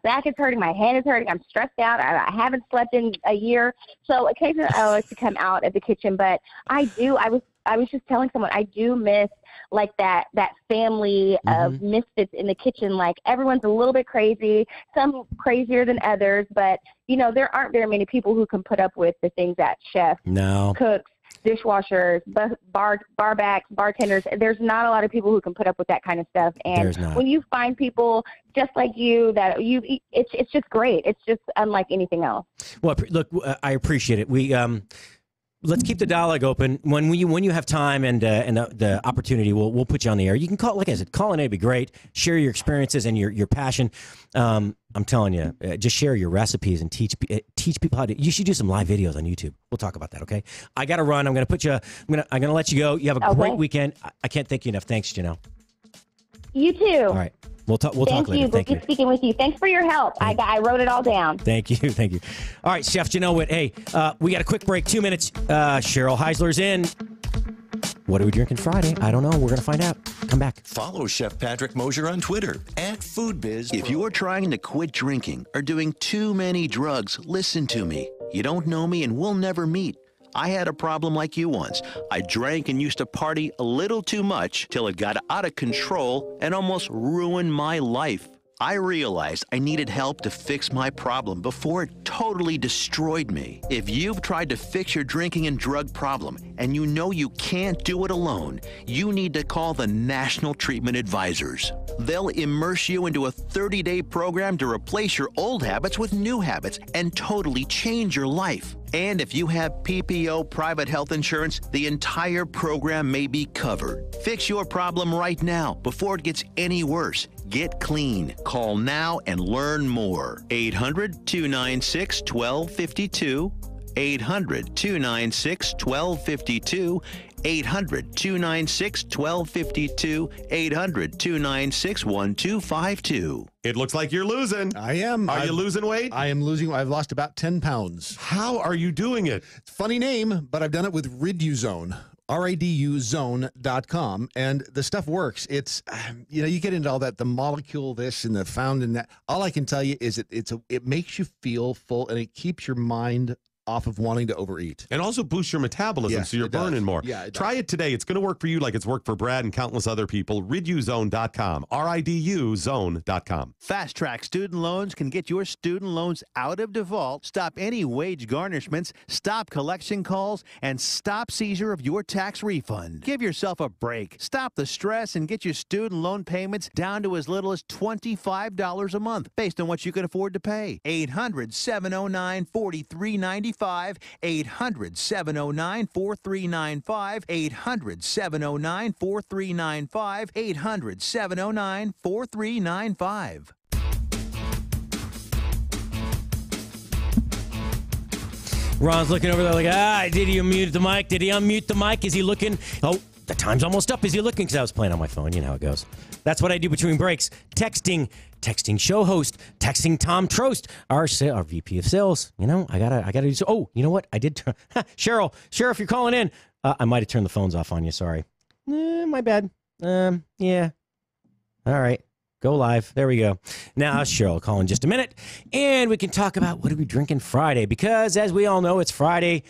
back is hurting. My head is hurting. I'm stressed out. I haven't slept in a year. So occasionally I like to come out of the kitchen, but I was just telling someone I do miss like that family of misfits in the kitchen. Like everyone's a little bit crazy, some crazier than others, but there aren't very many people who can put up with the things that chefs, cooks, dishwashers, barbacks, bartenders. There's not a lot of people who can put up with that kind of stuff. And when you find people just like you, it's just great. It's just unlike anything else. Well, look, I appreciate it. Let's keep the dialogue open. When you have time and the opportunity, we'll put you on the air. You can call, like I said, call in. It'd be great. Share your experiences and your passion. I'm telling you, just share your recipes and teach people how to. You should do some live videos on YouTube. We'll talk about that. Okay. I got to run. I'm going to let you go. You have a great weekend. I can't thank you enough. Thanks, Janelle. You too. All right. We'll talk later. Thank you. Speaking with you. Thanks for your help. I wrote it all down. Thank you. All right, Chef Janelle Witt. Hey, we got a quick break. 2 minutes. Cheryl Heisler's in. What are we drinking Friday? I don't know. We're going to find out. Come back. Follow Chef Patrick Mosher on Twitter @Food Biz Pro. If you are trying to quit drinking or doing too many drugs, listen to me. You don't know me and we'll never meet. I had a problem like you once. I drank and used to party a little too much till it got out of control and almost ruined my life. I realized I needed help to fix my problem before it totally destroyed me. If you've tried to fix your drinking and drug problem and you know you can't do it alone, you need to call the National Treatment Advisors. They'll immerse you into a 30-day program to replace your old habits with new habits and totally change your life. And if you have PPO private health insurance, the entire program may be covered. Fix your problem right now before it gets any worse. Get clean. Call now and learn more. 800-296-1252. 800-296-1252. 800-296-1252. 800-296-1252. It looks like you're losing. I am. Are you losing weight? I am losing. I've lost about 10 pounds. How are you doing it? Funny name, but I've done it with Riduzone. RADUzone.com, and the stuff works. It's, you get into all that, the molecule this and the found in that. All I can tell you is it makes you feel full, and it keeps your mind off of wanting to overeat. And also boost your metabolism, Yes, so you're it does. burning more. Yeah, it Try it today. It's going to work for you like it's worked for Brad and countless other people. RidUZone.com. RIDUZone.com. Fast Track Student Loans can get your student loans out of default, stop any wage garnishments, stop collection calls, and stop seizure of your tax refund. Give yourself a break. Stop the stress and get your student loan payments down to as little as $25 a month based on what you can afford to pay. 800-709-4395. 800-709-4395. 800-709-4395. 800-709-4395. Ron's looking over there like, did he unmute the mic? Did he unmute the mic? Is he looking? Oh, the time's almost up. Is he looking? Because I was playing on my phone. You know how it goes. That's what I do between breaks. Texting show host, texting Tom Trost, our VP of sales. You know, I gotta do so. Oh, you know what? I did. Cheryl, if you're calling in, I might have turned the phones off on you. Sorry. My bad. Yeah. All right. Go live. There we go. Now, Cheryl, call in just a minute, and we can talk about what are we drinking Friday, because as we all know, it's Friday.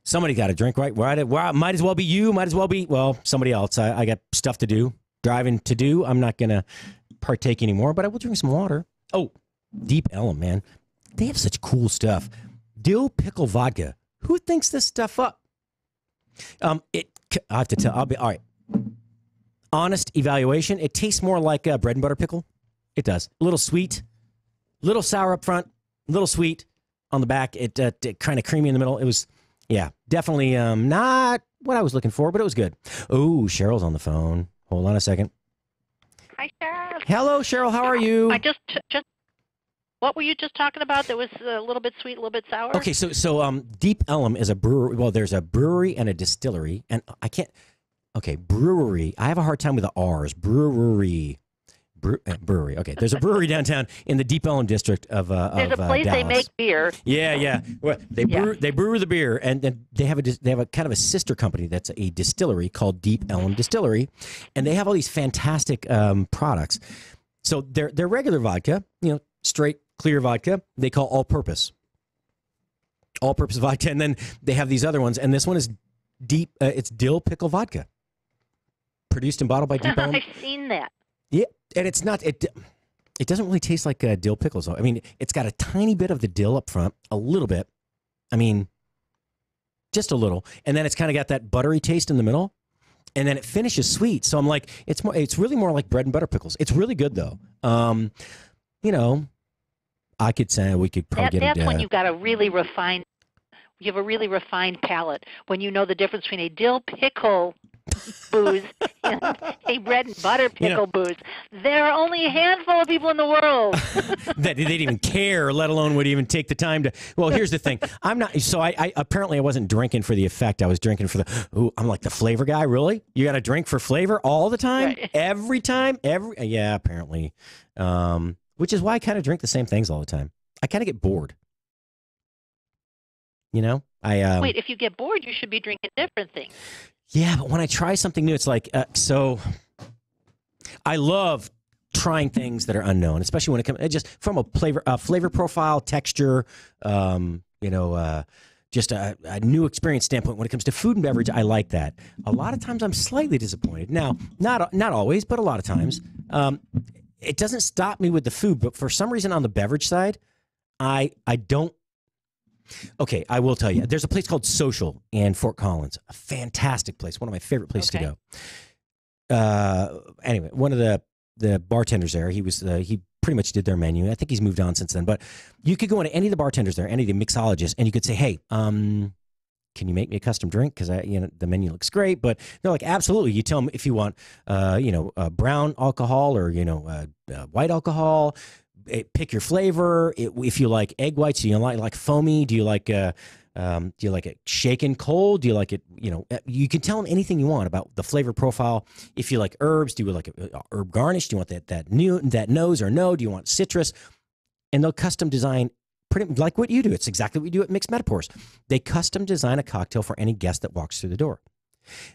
Somebody got to drink, right? Might as well be you. Might as well be, well, somebody else. I got stuff to do, driving to do. I'm not going to partake anymore, but I will drink some water. Oh, Deep Ellum, man. They have such cool stuff. Dill pickle vodka. Who thinks this stuff up? I have to tell. All right. Honest evaluation. It tastes more like bread and butter pickle. It does. A little sweet, little sour up front, a little sweet on the back. It kind of creamy in the middle. It was, yeah, definitely not what I was looking for, but it was good. Oh, Cheryl's on the phone. Hold on a second. Hi, Cheryl. Hello, Cheryl. How are you? I just what were you just talking about that was a little bit sweet, a little bit sour? Okay, so Deep Ellum is a brewery. Well, there's a brewery and a distillery, and I can't. Okay, brewery. I have a hard time with the R's. Brewery. Okay, there's a brewery downtown in the Deep Ellum district of There's a place Dallas. they make beer. Yeah. Well, they brew the beer, and then they have a kind of a sister company that's a distillery called Deep Ellum Distillery, and they have all these fantastic products. So their regular vodka, straight clear vodka, they call all-purpose vodka, and then they have these other ones, and this one is deep. It's dill pickle vodka. Produced and bottled by Deep Ellum. I've seen that. Yeah, and it's not. It doesn't really taste like dill pickles. I mean, it's got a tiny bit of the dill up front, a little bit. I mean, just a little, and then it's kind of got that buttery taste in the middle, and then it finishes sweet. So I'm like, it's really more like bread and butter pickles. It's really good though. I could say we could probably get. That's when you've got a really refined. You have a really refined palate when you know the difference between a dill pickle booze and a bread and butter pickle booze. There are only a handful of people in the world that they'd even care, let alone would even take the time to. Well, here's the thing. I'm not. So I apparently I wasn't drinking for the effect. I was drinking for the. Ooh, I'm like the flavor guy. Really? You got to drink for flavor all the time, right. Every time, Yeah, apparently. Which is why I kind of drink the same things all the time. I kind of get bored. Wait, if you get bored, you should be drinking different things. Yeah, but when I try something new, it's like, so I love trying things that are unknown, especially when it comes just from a flavor profile, texture, just a new experience standpoint. When it comes to food and beverage, I like that. A lot of times I'm slightly disappointed. Now, not always, but a lot of times. It doesn't stop me with the food, but for some reason on the beverage side, I don't. Okay, I will tell you. There's a place called Social in Fort Collins. A fantastic place. One of my favorite places to go. Anyway, one of the bartenders there, he pretty much did their menu. I think he's moved on since then. But you could go into any of the bartenders there, any of the mixologists, and you could say, hey, can you make me a custom drink? Because the menu looks great. But they're like, absolutely. You tell them if you want, brown alcohol or white alcohol. Pick your flavor. If you like egg whites, do you like foamy? Do you like it shaken cold? Do you like it? You can tell them anything you want about the flavor profile. If you like herbs, do you like herb garnish? Do you want that nose or no? Do you want citrus? And they'll custom design pretty like what you do. It's exactly what you do at Mixed Metaphors. They custom design a cocktail for any guest that walks through the door.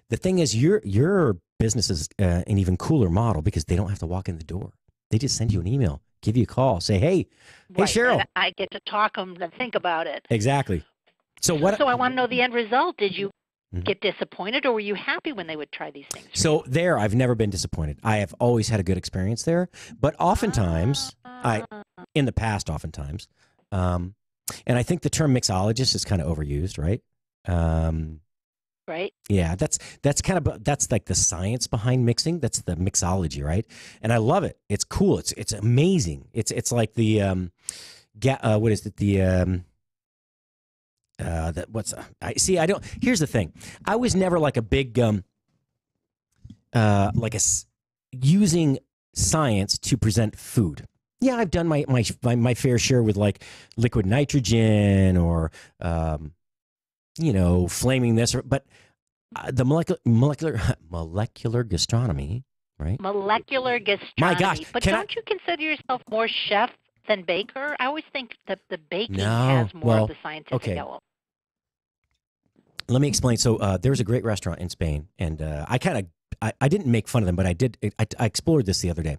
The thing is, your business is an even cooler model because they don't have to walk in the door. They just send you an email. give you a call. Say, hey, Right. Cheryl. And I get to talk them to think about it. Exactly. So what? So I want to know the end result. Did you Mhm. get disappointed, or were you happy when they would try these things? So there, I've never been disappointed. I have always had a good experience there. But oftentimes, in the past, oftentimes, and I think the term mixologist is kind of overused, right? Right. Yeah, that's like the science behind mixing. That's the mixology, right? And I love it. It's cool. It's amazing. It's like the what is it? Here's the thing. I was never like a big using science to present food. Yeah, I've done my fair share with like liquid nitrogen or flaming this, but the molecular gastronomy, right? Molecular gastronomy. My gosh, But don't you consider yourself more chef than baker? I always think that the baking has more of the scientific element. Let me explain. So there was a great restaurant in Spain, and I didn't make fun of them, but I did. I explored this the other day.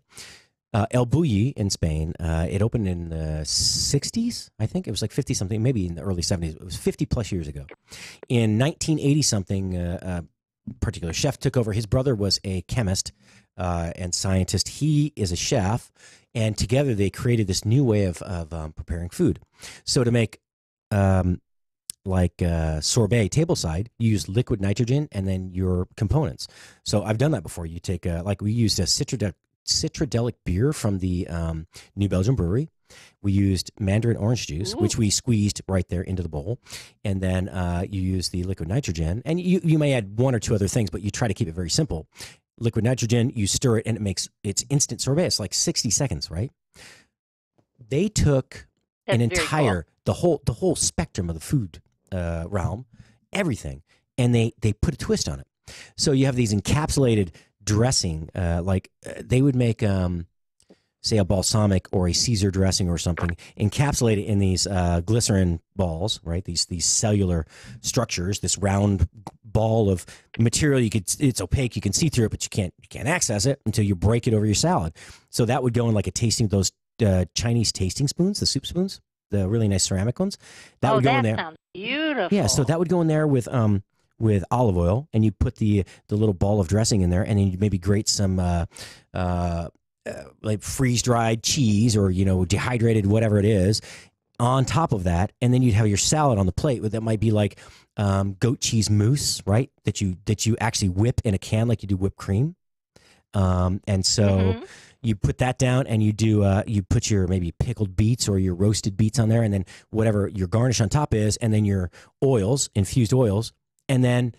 El Bulli in Spain. It opened in the 60s, I think. It was like 50-something, maybe in the early 70s. It was 50-plus years ago. In 1980-something, a particular chef took over. His brother was a chemist and scientist. He is a chef, and together they created this new way of preparing food. So to make sorbet tableside, you use liquid nitrogen and then your components. So I've done that before. You take we used a citradelic beer from the New Belgium Brewery. We used mandarin orange juice, which we squeezed right there into the bowl. And then you use the liquid nitrogen. And you may add one or two other things, but you try to keep it very simple. Liquid nitrogen, you stir it, and it's instant sorbet. It's like 60 seconds, right? They took the whole spectrum of the food realm, everything, and they put a twist on it. So you have these encapsulated dressing, they would make, say, a balsamic or a Caesar dressing or something, encapsulate it in these glycerin balls, right? These cellular structures, this round ball of material. It's opaque, you can see through it, but you can't access it until you break it over your salad. So that would go in like a tasting, those Chinese tasting spoons, the soup spoons, the really nice ceramic ones. That would go in there. Sounds beautiful. Yeah, so that would go in there with olive oil, and you put the little ball of dressing in there, and then you maybe grate some like freeze-dried cheese or dehydrated whatever it is on top of that, and then you'd have your salad on the plate. That might be like goat cheese mousse, right? That you actually whip in a can like you do whipped cream, and so you put that down, and you put your maybe pickled beets or your roasted beets on there, and then whatever your garnish on top is, and then your oils, infused oils. And then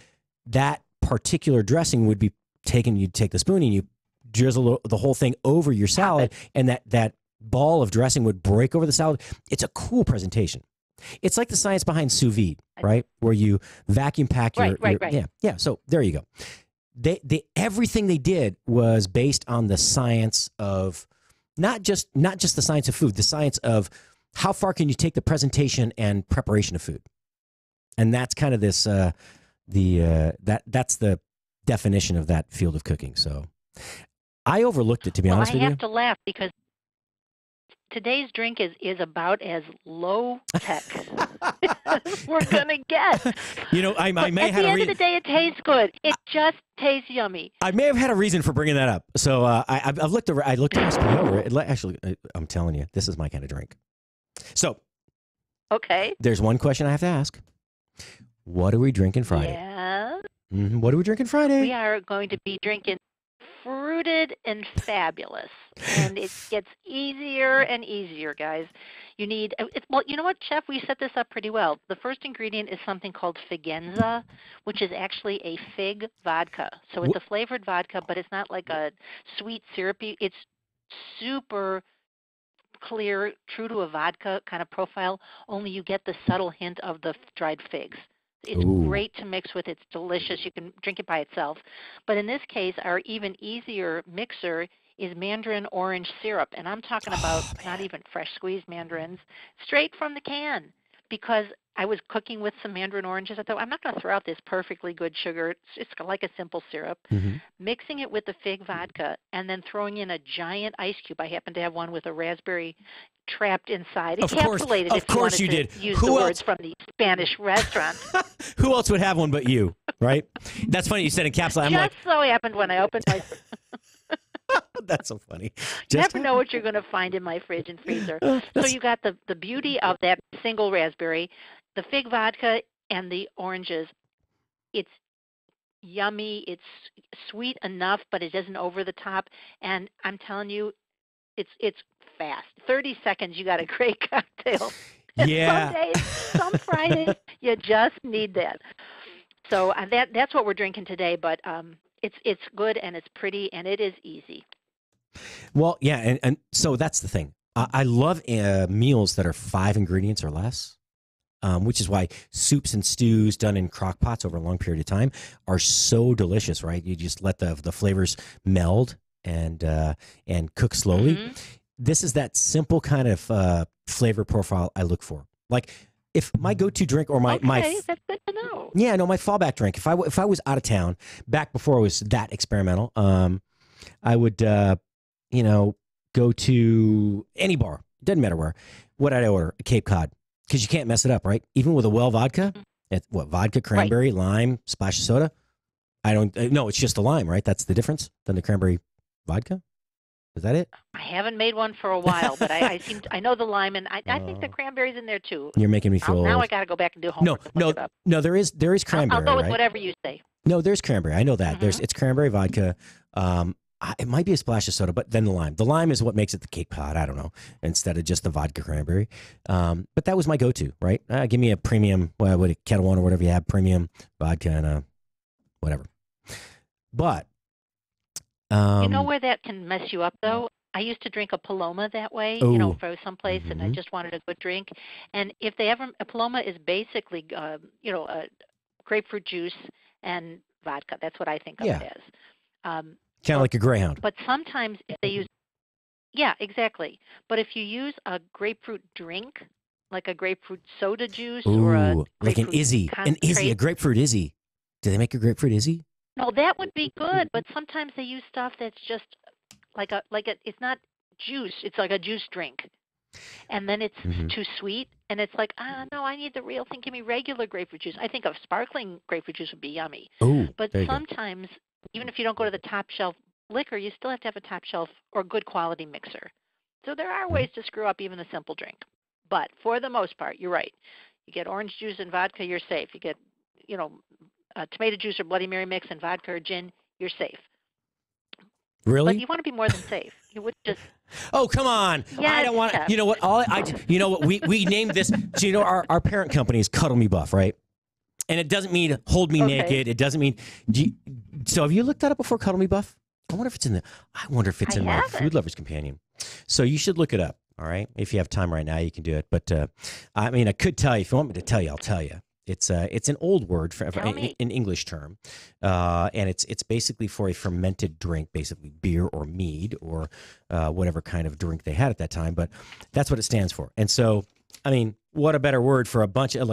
that particular dressing would be taken. You'd take the spoon and you drizzle the whole thing over your salad, and that ball of dressing would break over the salad. It's a cool presentation. It's like the science behind sous vide, right? Where you vacuum pack your right. Yeah. So there you go. They everything they did was based on the science of not just the science of food, the science of how far can you take the presentation and preparation of food. And that's kind of this that's the definition of that field of cooking. So I overlooked it, to be honest with you. I have to laugh because today's drink is about as low tech as we're gonna get. I may have at the end of the day, it tastes good. It just tastes yummy. I may have had a reason for bringing that up. So I've looked the recipe over it. Actually, I'm telling you, this is my kind of drink. So okay, there's one question I have to ask. What are we drinking Friday? Yeah. What are we drinking Friday? We are going to be drinking Fruited and Fabulous. And it gets easier and easier, guys. You need, well, you know what, Chef? We set this up pretty well. The first ingredient is something called Figenza, which is actually a fig vodka. So it's a flavored vodka, but it's not like a sweet syrupy. It's super clear, true to a vodka kind of profile, only you get the subtle hint of the dried figs. It's great to mix with. It's delicious. You can drink it by itself. But in this case, our even easier mixer is mandarin orange syrup. And I'm talking about not even fresh squeezed mandarins, straight from the can. Because I was cooking with some mandarin oranges. I thought, I'm not going to throw out this perfectly good sugar. It's like a simple syrup. Mm-hmm. Mixing it with the fig vodka and then throwing in a giant ice cube. I happen to have one with a raspberry trapped inside. Encapsulated, of course you did. Use the words from the Spanish restaurant. Who else would have one but you, right? That's funny you said encapsulated. Just so happened when I opened my That's so funny. You never know what you're going to find in my fridge and freezer. So you got the beauty of that single raspberry, the fig vodka, and the oranges. It's yummy. It's sweet enough, but it isn't over the top. And I'm telling you, it's fast. 30 seconds, you got a great cocktail. Yeah. Some days, some Fridays, you just need that. So that's what we're drinking today. But it's good and it's pretty and it is easy. Well, yeah, and so that's the thing. I love meals that are 5 ingredients or less, which is why soups and stews done in crock pots over a long period of time are so delicious, right? You just let the flavors meld and cook slowly. Mm-hmm. This is that simple kind of flavor profile I look for. Like if my go-to drink or my that's good to know. Yeah, no, my fallback drink. If I was out of town back before I was that experimental, I would go to any bar. Doesn't matter where. What did I order? A Cape Cod, because you can't mess it up, right? Even with a well vodka, vodka, cranberry, lime, splash of soda. I don't. No, it's just the lime, right? That's the difference than the cranberry vodka. Is that it? I haven't made one for a while, but I know the lime, and I think the cranberry's in there too. You're making me feel now old. I got to go back and do homework. No. There is cranberry. I'll go with right? whatever you say. No, there's cranberry. I know that. Mm-hmm. It's cranberry vodka. It might be a splash of soda, but then the lime. The lime is what makes it the Cape Cod. I don't know, instead of just the vodka cranberry. But that was my go-to, right? Give me a premium, a Kettle One or whatever you have, premium vodka and whatever. But you know where that can mess you up, though? I used to drink a Paloma that way, if I was someplace and I just wanted a good drink. And if they ever, a Paloma is basically, grapefruit juice and vodka. That's what I think of it as. Kind of like a Greyhound. But sometimes if they use, yeah, exactly. But if you use a grapefruit drink, like a grapefruit soda juice or a like an Izzy, a grapefruit Izzy. Do they make a grapefruit Izzy? No, that would be good. But sometimes they use stuff that's just it's not juice. It's like a juice drink. And then it's too sweet. And it's like, no, I need the real thing. Give me regular grapefruit juice. I think of sparkling grapefruit juice would be yummy. But sometimes, even if you don't go to the top shelf liquor, you still have to have a top shelf or good quality mixer. So there are ways to screw up even a simple drink. But for the most part, you're right. You get orange juice and vodka, you're safe. You get, tomato juice or Bloody Mary mix and vodka or gin, you're safe. Really? But you want to be more than safe. You would just. Oh, come on. Yes, I don't want Chef. You know what? We named this. So, our parent company is Cuddle Me Buff, right? And it doesn't mean hold me naked. It doesn't mean. So have you looked that up before, Cuddle Me Buff? I wonder if it's in my Food Lovers Companion. So you should look it up. All right. If you have time right now, you can do it. But I could tell you. If you want me to tell you, I'll tell you. It's an old word for an English term, and it's basically for a fermented drink, basically beer or mead or whatever kind of drink they had at that time. But that's what it stands for. And so, what a better word for a bunch of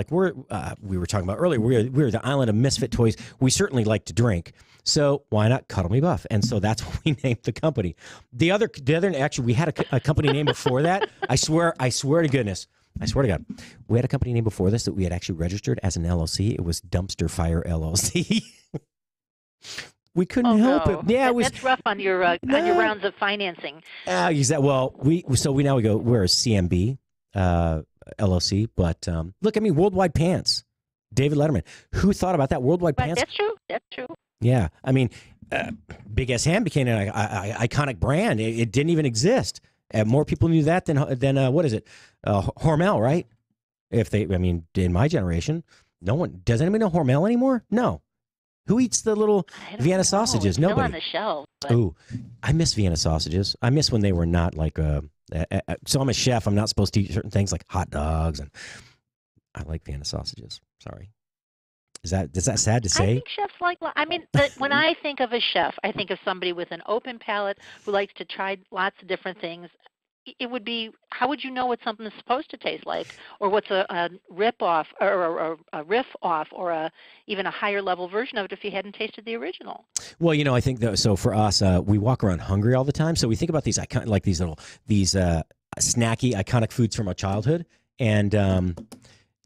we were talking about earlier. We're the island of misfit toys. We certainly like to drink, so why not Cuddle Me Buff? And so that's what we named the company. The other actually, we had a company name before that. I swear to goodness. I swear to God, we had a company name before this that we had actually registered as an LLC. It was Dumpster Fire LLC. We couldn't help it. Yeah, that's rough on your rounds of financing. Exactly. Well, we we're a CMB LLC, but look at me, Worldwide Pants, David Letterman. Who thought about that? Worldwide Pants. That's true. Yeah, Big S Ham became an iconic brand. It didn't even exist. More people knew that than what is it? Hormel, right? In my generation, no one does. Anybody know Hormel anymore? No. Who eats the little Vienna sausages? It's Nobody. Still on the shelf. Oh, I miss Vienna sausages. I miss when they were not like so I'm a chef. I'm not supposed to eat certain things like hot dogs, and I like Vienna sausages. Sorry. Is that sad to say? I think chefs when I think of a chef, I think of somebody with an open palate who likes to try lots of different things. it would be, how would you know what something is supposed to taste like, or what's a rip off or a riff off, or even a higher level version of it if you hadn't tasted the original? Well, I think so for us, we walk around hungry all the time, so we think about these snacky iconic foods from our childhood, and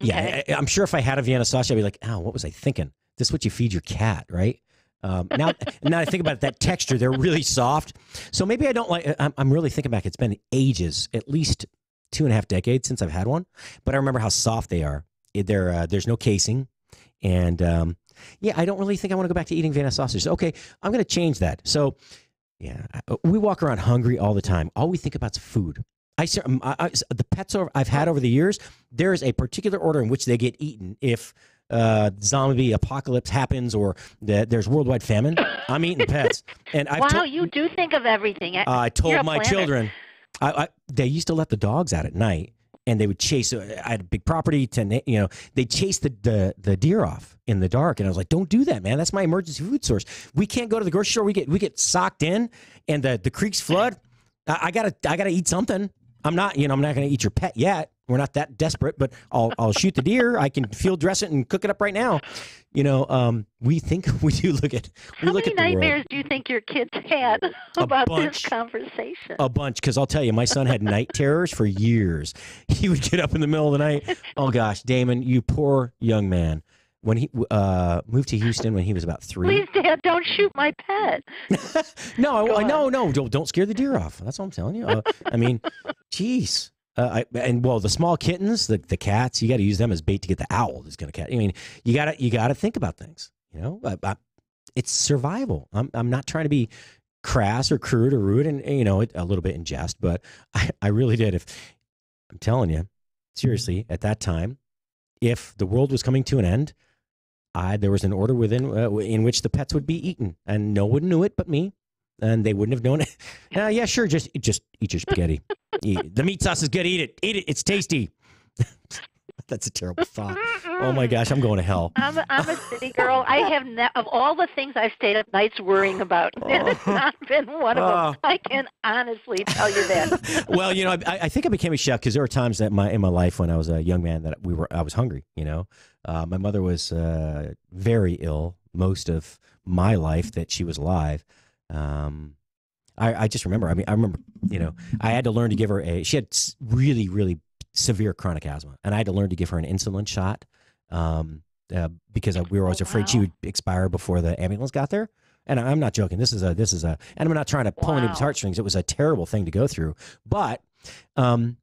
yeah, I'm sure if I had a Vienna sausage, I'd be like, oh, what was I thinking? This is what you feed your cat, right? Now I think about it, that texture, they're really soft. So maybe I don't like, I'm really thinking back. It's been ages, at least 2.5 decades since I've had one. But I remember how soft they are. There's no casing. And yeah, I don't really think I want to go back to eating Vienna sausage. Okay, I'm going to change that. So yeah, we walk around hungry all the time. All we think about is food. The pets I've had over the years, there is a particular order in which they get eaten if zombie apocalypse happens or there's worldwide famine. I'm eating pets. And you do think of everything. I told my children, they used to let the dogs out at night, and they would chase. I had a big property, they chase the deer off in the dark, and I was like, don't do that, man. That's my emergency food source. We can't go to the grocery store. We get socked in, and the creeks flood. I gotta eat something. I'm not going to eat your pet yet. We're not that desperate, but I'll shoot the deer. I can field dress it and cook it up right now. We do look at. How many nightmares do you think your kids had about this conversation? A bunch, because I'll tell you, my son had night terrors for years. He would get up in the middle of the night. Oh gosh, Damon, you poor young man. When he moved to Houston when he was about 3. Please, Dad, don't shoot my pet. No, don't scare the deer off. That's all I'm telling you. I mean, geez. The small kittens, the cats, you got to use them as bait to get the owl that's going to catch. I mean, you got to think about things. It's survival. I'm not trying to be crass or crude or rude, and a little bit in jest, but I really did. I'm telling you, seriously, at that time, if the world was coming to an end, there was an order in which the pets would be eaten, and no one knew it but me, and they wouldn't have known it. Yeah, sure, just eat your spaghetti. The meat sauce is good. Eat it. It's tasty. That's a terrible thought. Oh my gosh, I'm going to hell. I'm a city girl. I have of all the things I've stayed up nights worrying about, and it's not been one of them. I can honestly tell you that. Well, I think I became a chef because there were times that in my life when I was a young man that I was hungry. My mother was very ill most of my life that she was alive. I just remember. I remember. I had to learn to give her she had really, really severe chronic asthma, and I had to learn to give her an insulin shot because we were always afraid she would expire before the ambulance got there. And I'm not joking. This is and I'm not trying to pull anybody's heartstrings. It was a terrible thing to go through, but and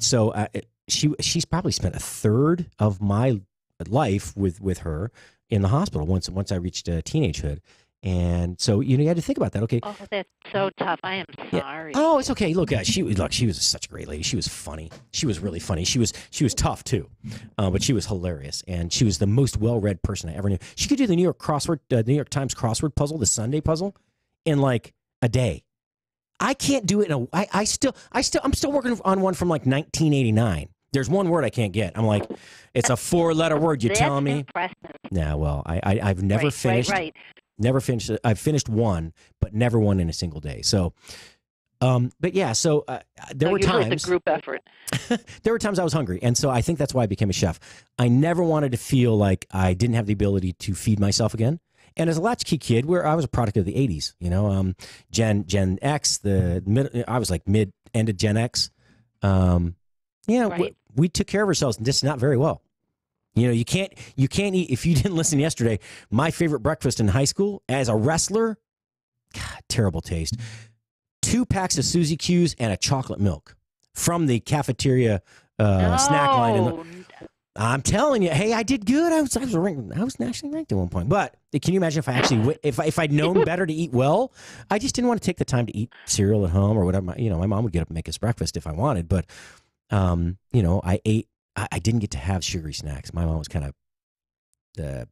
so she's probably spent a third of my life with her in the hospital once I reached teenagehood. And so you had to think about that. Okay. Oh, that's so tough. I am sorry. Oh, it's okay. Look, she was such a great lady. She was funny. She was really funny. She was tough too, but she was hilarious, and she was the most well-read person I ever knew. She could do the New York Times crossword puzzle, the Sunday puzzle, in like a day. I can't do it. I'm still working on one from like 1989. There's one word I can't get. I'm like, it's a 4-letter word. You're telling me? Impressive. Nah, well, I've never finished. Right. Never finished. I've finished one, but never one in a single day. So, but yeah. So there were times. It's a group effort. There were times I was hungry, and so I think that's why I became a chef. I never wanted to feel like I didn't have the ability to feed myself again. And as a latchkey kid, where I was a product of the '80s, Gen X, I was like end of Gen X. Right. We took care of ourselves, just not very well. You can't eat. If you didn't listen yesterday, my favorite breakfast in high school as a wrestler, God, terrible taste. 2 packs of Suzy Q's and a chocolate milk from the cafeteria snack line. I'm telling you, hey, I did good. I was nationally ranked at one point. But can you imagine if I actually, if I'd known better to eat well? I just didn't want to take the time to eat cereal at home or whatever. My mom would get up and make us breakfast if I wanted, but I ate. I didn't get to have sugary snacks. My mom was kind of.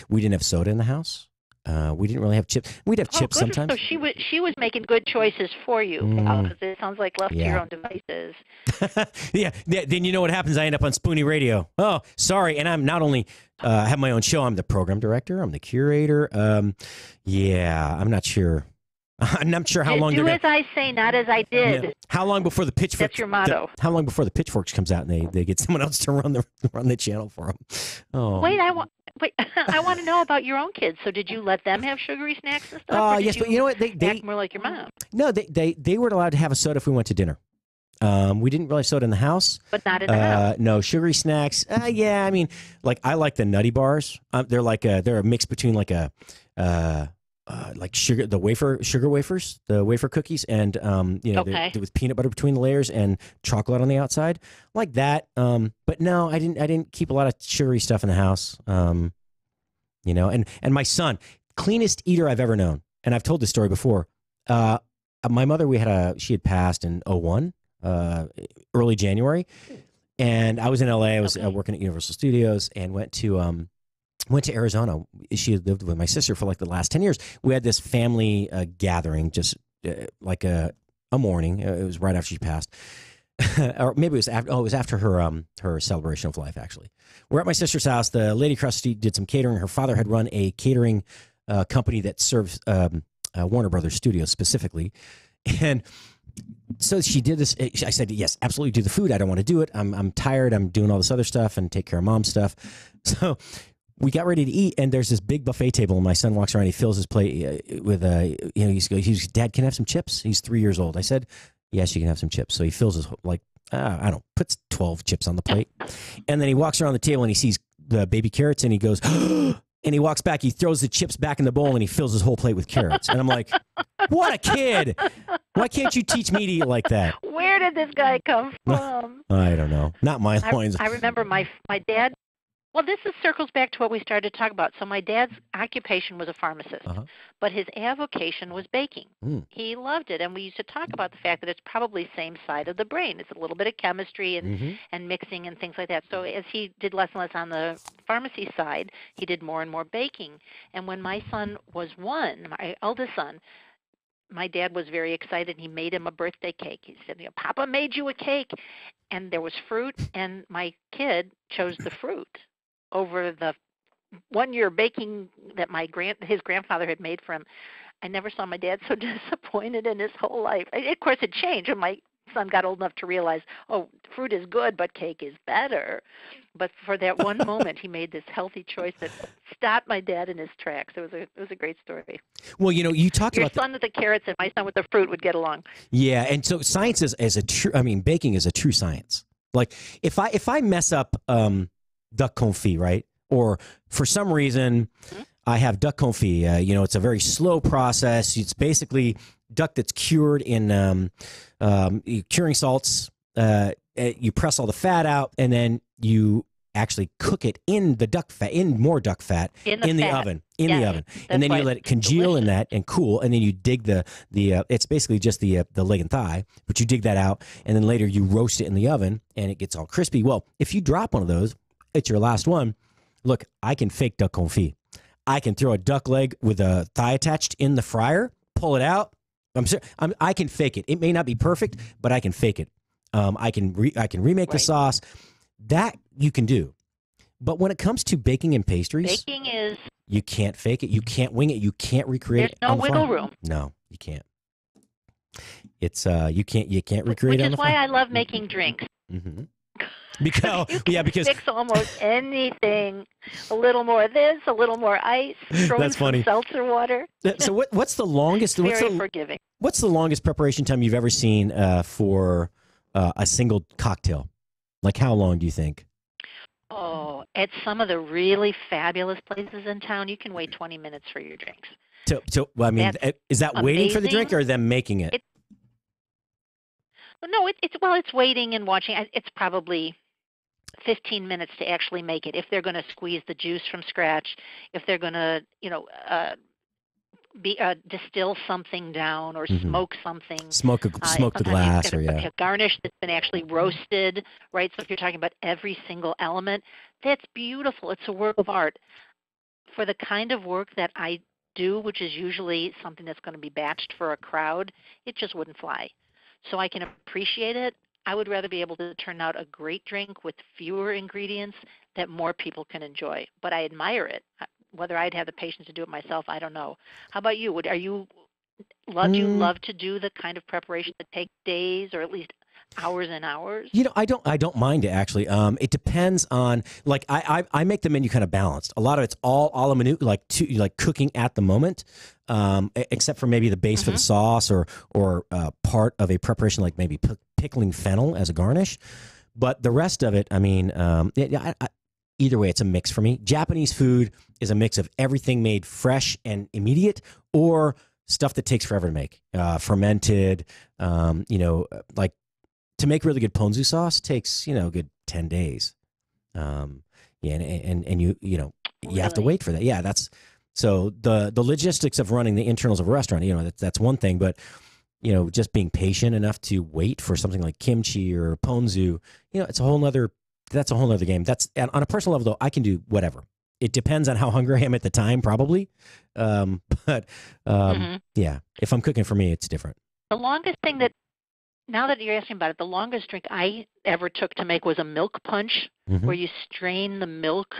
We didn't have soda in the house. We didn't really have chips. We'd have chips sometimes. So she was making good choices for you. Because it sounds like left to your own devices. Yeah. Then you know what happens? I end up on Spoony Radio. Oh, sorry. And I'm not only have my own show. I'm the program director. I'm the curator. I'm not sure. I'm not sure how long do they're as I say, not as I did. Yeah. How long before the pitchfork? That's your motto. How long before the pitchforks comes out and they get someone else to run the channel for them? Oh. Wait, I want to know about your own kids. So did you let them have sugary snacks and stuff? Yes, but you know what? They act more like your mom. No, they were allowed to have a soda if we went to dinner. We didn't really have soda in the house. But not in the house. No, sugary snacks. Yeah, I mean, like I like the Nutty Bars. They're a mix between like sugar, sugar wafers, the wafer cookies, and they're with peanut butter between the layers and chocolate on the outside, like that. But no, I didn't keep a lot of sugary stuff in the house. And my son, cleanest eater I've ever known, and I've told this story before. My mother, she had passed in 2001, early January, and I was in LA. I was working at Universal Studios and went to Arizona. She had lived with my sister for like the last 10 years. We had this family gathering, just like a morning. It was right after she passed. Or maybe it was after. Oh, it was after her celebration of life. Actually, we're at my sister's house. The lady across the street did some catering. Her father had run a catering company that serves Warner Brothers Studios specifically, and so she did this. I said, "Yes, absolutely, do the food. I don't want to do it. I'm tired. I'm doing all this other stuff and take care of mom's stuff." So we got ready to eat, and there's this big buffet table, and my son walks around. He fills his plate with he's Dad, can I have some chips? He's 3 years old. I said, yes, you can have some chips. So he fills his puts 12 chips on the plate, and then he walks around the table and he sees the baby carrots, and he goes, and he walks back. He throws the chips back in the bowl, and he fills his whole plate with carrots. And I'm like, what a kid! Why can't you teach me to eat like that? Where did this guy come from? I don't know. Not my lines. I remember my dad. Well, this circles back to what we started to talk about. So my dad's occupation was a pharmacist, but his avocation was baking. He loved it, and we used to talk about the fact that it's probably same side of the brain. It's a little bit of chemistry and mixing and things like that. So as he did less and less on the pharmacy side, he did more and more baking. And when my son was 1, my eldest son, my dad was very excited. He made him a birthday cake. He said, Papa made you a cake. And there was fruit, and my kid chose the fruit over the 1 year baking that his grandfather had made for him. I never saw my dad so disappointed in his whole life. Of course, it changed when my son got old enough to realize, fruit is good, but cake is better. But for that one moment, he made this healthy choice that stopped my dad in his tracks. It was a great story. Well, you talked Your about son with the carrots and my son with the fruit would get along. Yeah, and so science is a true. I mean, baking is a true science. Like if I mess up duck confit, right? Or for some reason I have duck confit. It's a very slow process. It's basically duck that's cured in curing salts. You press all the fat out, and then you actually cook it in the duck fat, in more duck fat, in the oven, the oven, and then you let it congeal in that and cool, and then you dig the it's basically just the leg and thigh, but you dig that out, and then later you roast it in the oven, and it gets all crispy. Well, if you drop one of those, it's your last one. Look, I can fake duck confit. I can throw a duck leg with a thigh attached in the fryer, pull it out. I can fake it. It may not be perfect, but I can fake it. I can remake the sauce. That you can do. But when it comes to baking and pastries, you can't fake it. You can't wing it. You can't recreate it. There's no wiggle room. No, you can't. It's you can't recreate it. Which is why I love making drinks. Because fix almost anything. A little more of this, a little more ice. That's funny. Seltzer water. So what's the longest? Very forgiving. What's the longest preparation time you've ever seen for a single cocktail? Like how long do you think? Oh, at some of the really fabulous places in town, you can wait 20 minutes for your drinks. So I mean, is that waiting for the drink or them making it? No, it's waiting and watching. It's probably 15 minutes to actually make it. If they're going to squeeze the juice from scratch, if they're going to, distill something down or smoke something. Smoke the glass, or a garnish that's been actually roasted, right? So if you're talking about every single element, that's beautiful. It's a work of art. For the kind of work that I do, which is usually something that's going to be batched for a crowd, it just wouldn't fly. So I can appreciate it. I would rather be able to turn out a great drink with fewer ingredients that more people can enjoy. But I admire it. Whether I'd have the patience to do it myself, I don't know. How about you? Are you Do you love to do the kind of preparation that takes days or at least hours and hours? I don't mind it actually. It depends on I make the menu kind of balanced. A lot of it's all a la minute, like cooking at the moment, except for maybe the base for the sauce or part of a preparation like maybe pickling fennel as a garnish. But the rest of it, I mean, either way, it's a mix for me. Japanese food is a mix of everything made fresh and immediate, or stuff that takes forever to make, fermented. Like. To make really good ponzu sauce takes, a good 10 days. And you have to wait for that. Yeah, so the logistics of running the internals of a restaurant, that's one thing, but just being patient enough to wait for something like kimchi or ponzu, that's a whole nother game. That's on a personal level though, I can do whatever. It depends on how hungry I am at the time, probably. Yeah, if I'm cooking for me, it's different. The longest thing that, now that you're asking about it, the longest drink I ever took to make was a milk punch, where you strain the milk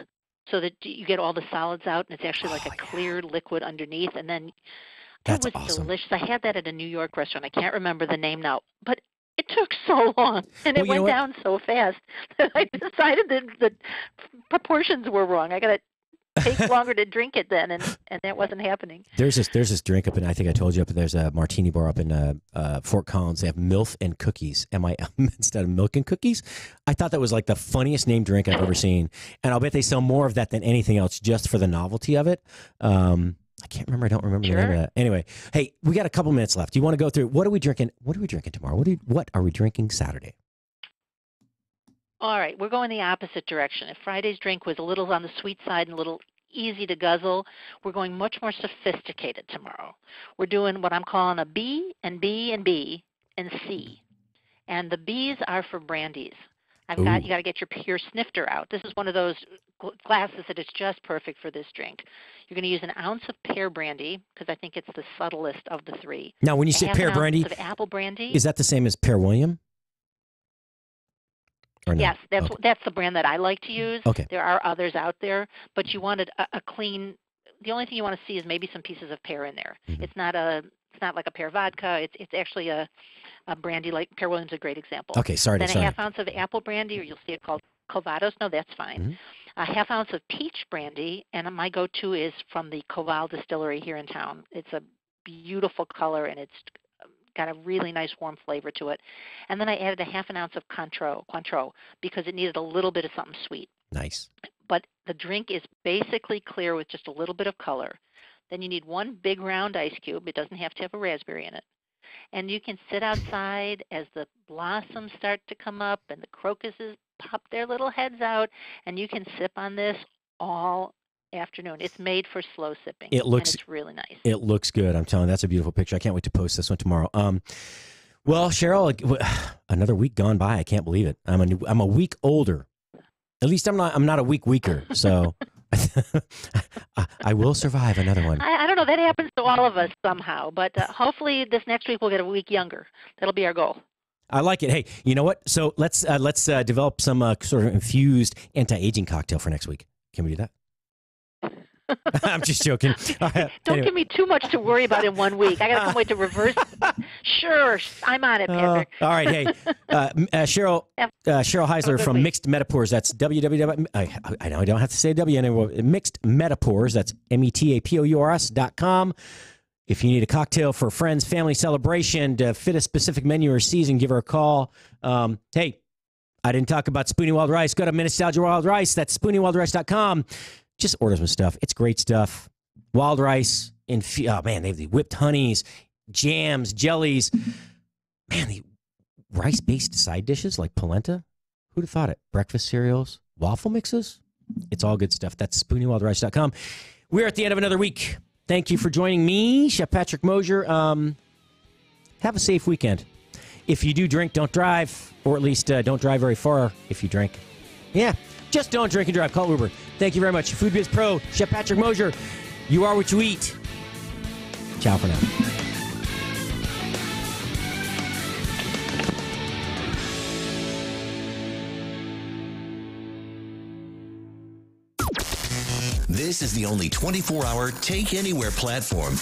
so that you get all the solids out, and it's actually like a clear liquid underneath. And then it was delicious. I had that at a New York restaurant. I can't remember the name now, but it took so long, and it went down so fast that I decided that the proportions were wrong. I got to take longer to drink it then, and that wasn't happening. There's this drink up in, I think I told you, up in, there's a martini bar up in Fort Collins. They have MILF and cookies, instead of milk and cookies. I thought that was like the funniest named drink I've ever seen, and I'll bet they sell more of that than anything else just for the novelty of it. I can't remember. I don't remember the name of that. Anyway, hey, we got a couple minutes left. Do you want to go through what are we drinking? What are we drinking tomorrow? What are we drinking Saturday? All right, we're going the opposite direction. If Friday's drink was a little on the sweet side and a little easy to guzzle, we're going much more sophisticated tomorrow. We're doing what I'm calling a B and B and B and C. And the B's are for brandies. You got to get your snifter out. This is one of those glasses that is just perfect for this drink. You're going to use an ounce of pear brandy, because I think it's the subtlest of the three. Now, when you say pear brandy, of apple brandy, is that the same as Pear William? No? Yes, that's the brand that I like to use. Okay. There are others out there, but you wanted a clean. The only thing you want to see is maybe some pieces of pear in there. It's not like a pear vodka. It's actually a brandy, like Pear William's a great example. Okay, sorry. Then a half ounce of apple brandy, or you'll see it called Covados. No, that's fine. A half ounce of peach brandy, and my go-to is from the Koval Distillery here in town. It's a beautiful color, and it's got a really nice warm flavor to it. And then I added a half an ounce of Cointreau, because it needed a little bit of something sweet. Nice. But the drink is basically clear with just a little bit of color. Then you need one big round ice cube. It doesn't have to have a raspberry in it. And you can sit outside as the blossoms start to come up and the crocuses pop their little heads out, and you can sip on this all afternoon. It's made for slow sipping. And it's really nice. It looks good. I'm telling you, that's a beautiful picture. I can't wait to post this one tomorrow. Well, Cheryl, another week gone by. I can't believe it. I'm a week older. At least I'm not a week weaker. So I will survive another one. I don't know. That happens to all of us somehow. But hopefully this next week we'll get a week younger. That'll be our goal. I like it. Hey, you know what? So let's develop some sort of infused anti-aging cocktail for next week. Can we do that? I'm just joking. Don't give me too much to worry about in 1 week. I got to come wait to reverse. Sure, I'm on it, Patrick. All right, hey, Cheryl Heisler from Mixed Metapores. That's www. I know I don't have to say W anymore. Mixed Metapores. That's METAPOURS.com. If you need a cocktail for friends, family celebration to fit a specific menu or season, give her a call. Hey, I didn't talk about Spoony Wild Rice. Go to Nostalgia Wild Rice. That's SpoonyWildRice.com. Just order some stuff. It's great stuff. Wild rice. They have the whipped honeys, jams, jellies. Man, the rice-based side dishes like polenta. Who'd have thought it? Breakfast cereals, waffle mixes. It's all good stuff. That's SpoonyWildRice.com. We're at the end of another week. Thank you for joining me, Chef Patrick Mosher. Have a safe weekend. If you do drink, don't drive. Or at least don't drive very far if you drink. Yeah. Just don't drink and drive. Call Uber. Thank you very much. Food Biz Pro, Chef Patrick Mosher. You are what you eat. Ciao for now. This is the only 24-hour take-anywhere platform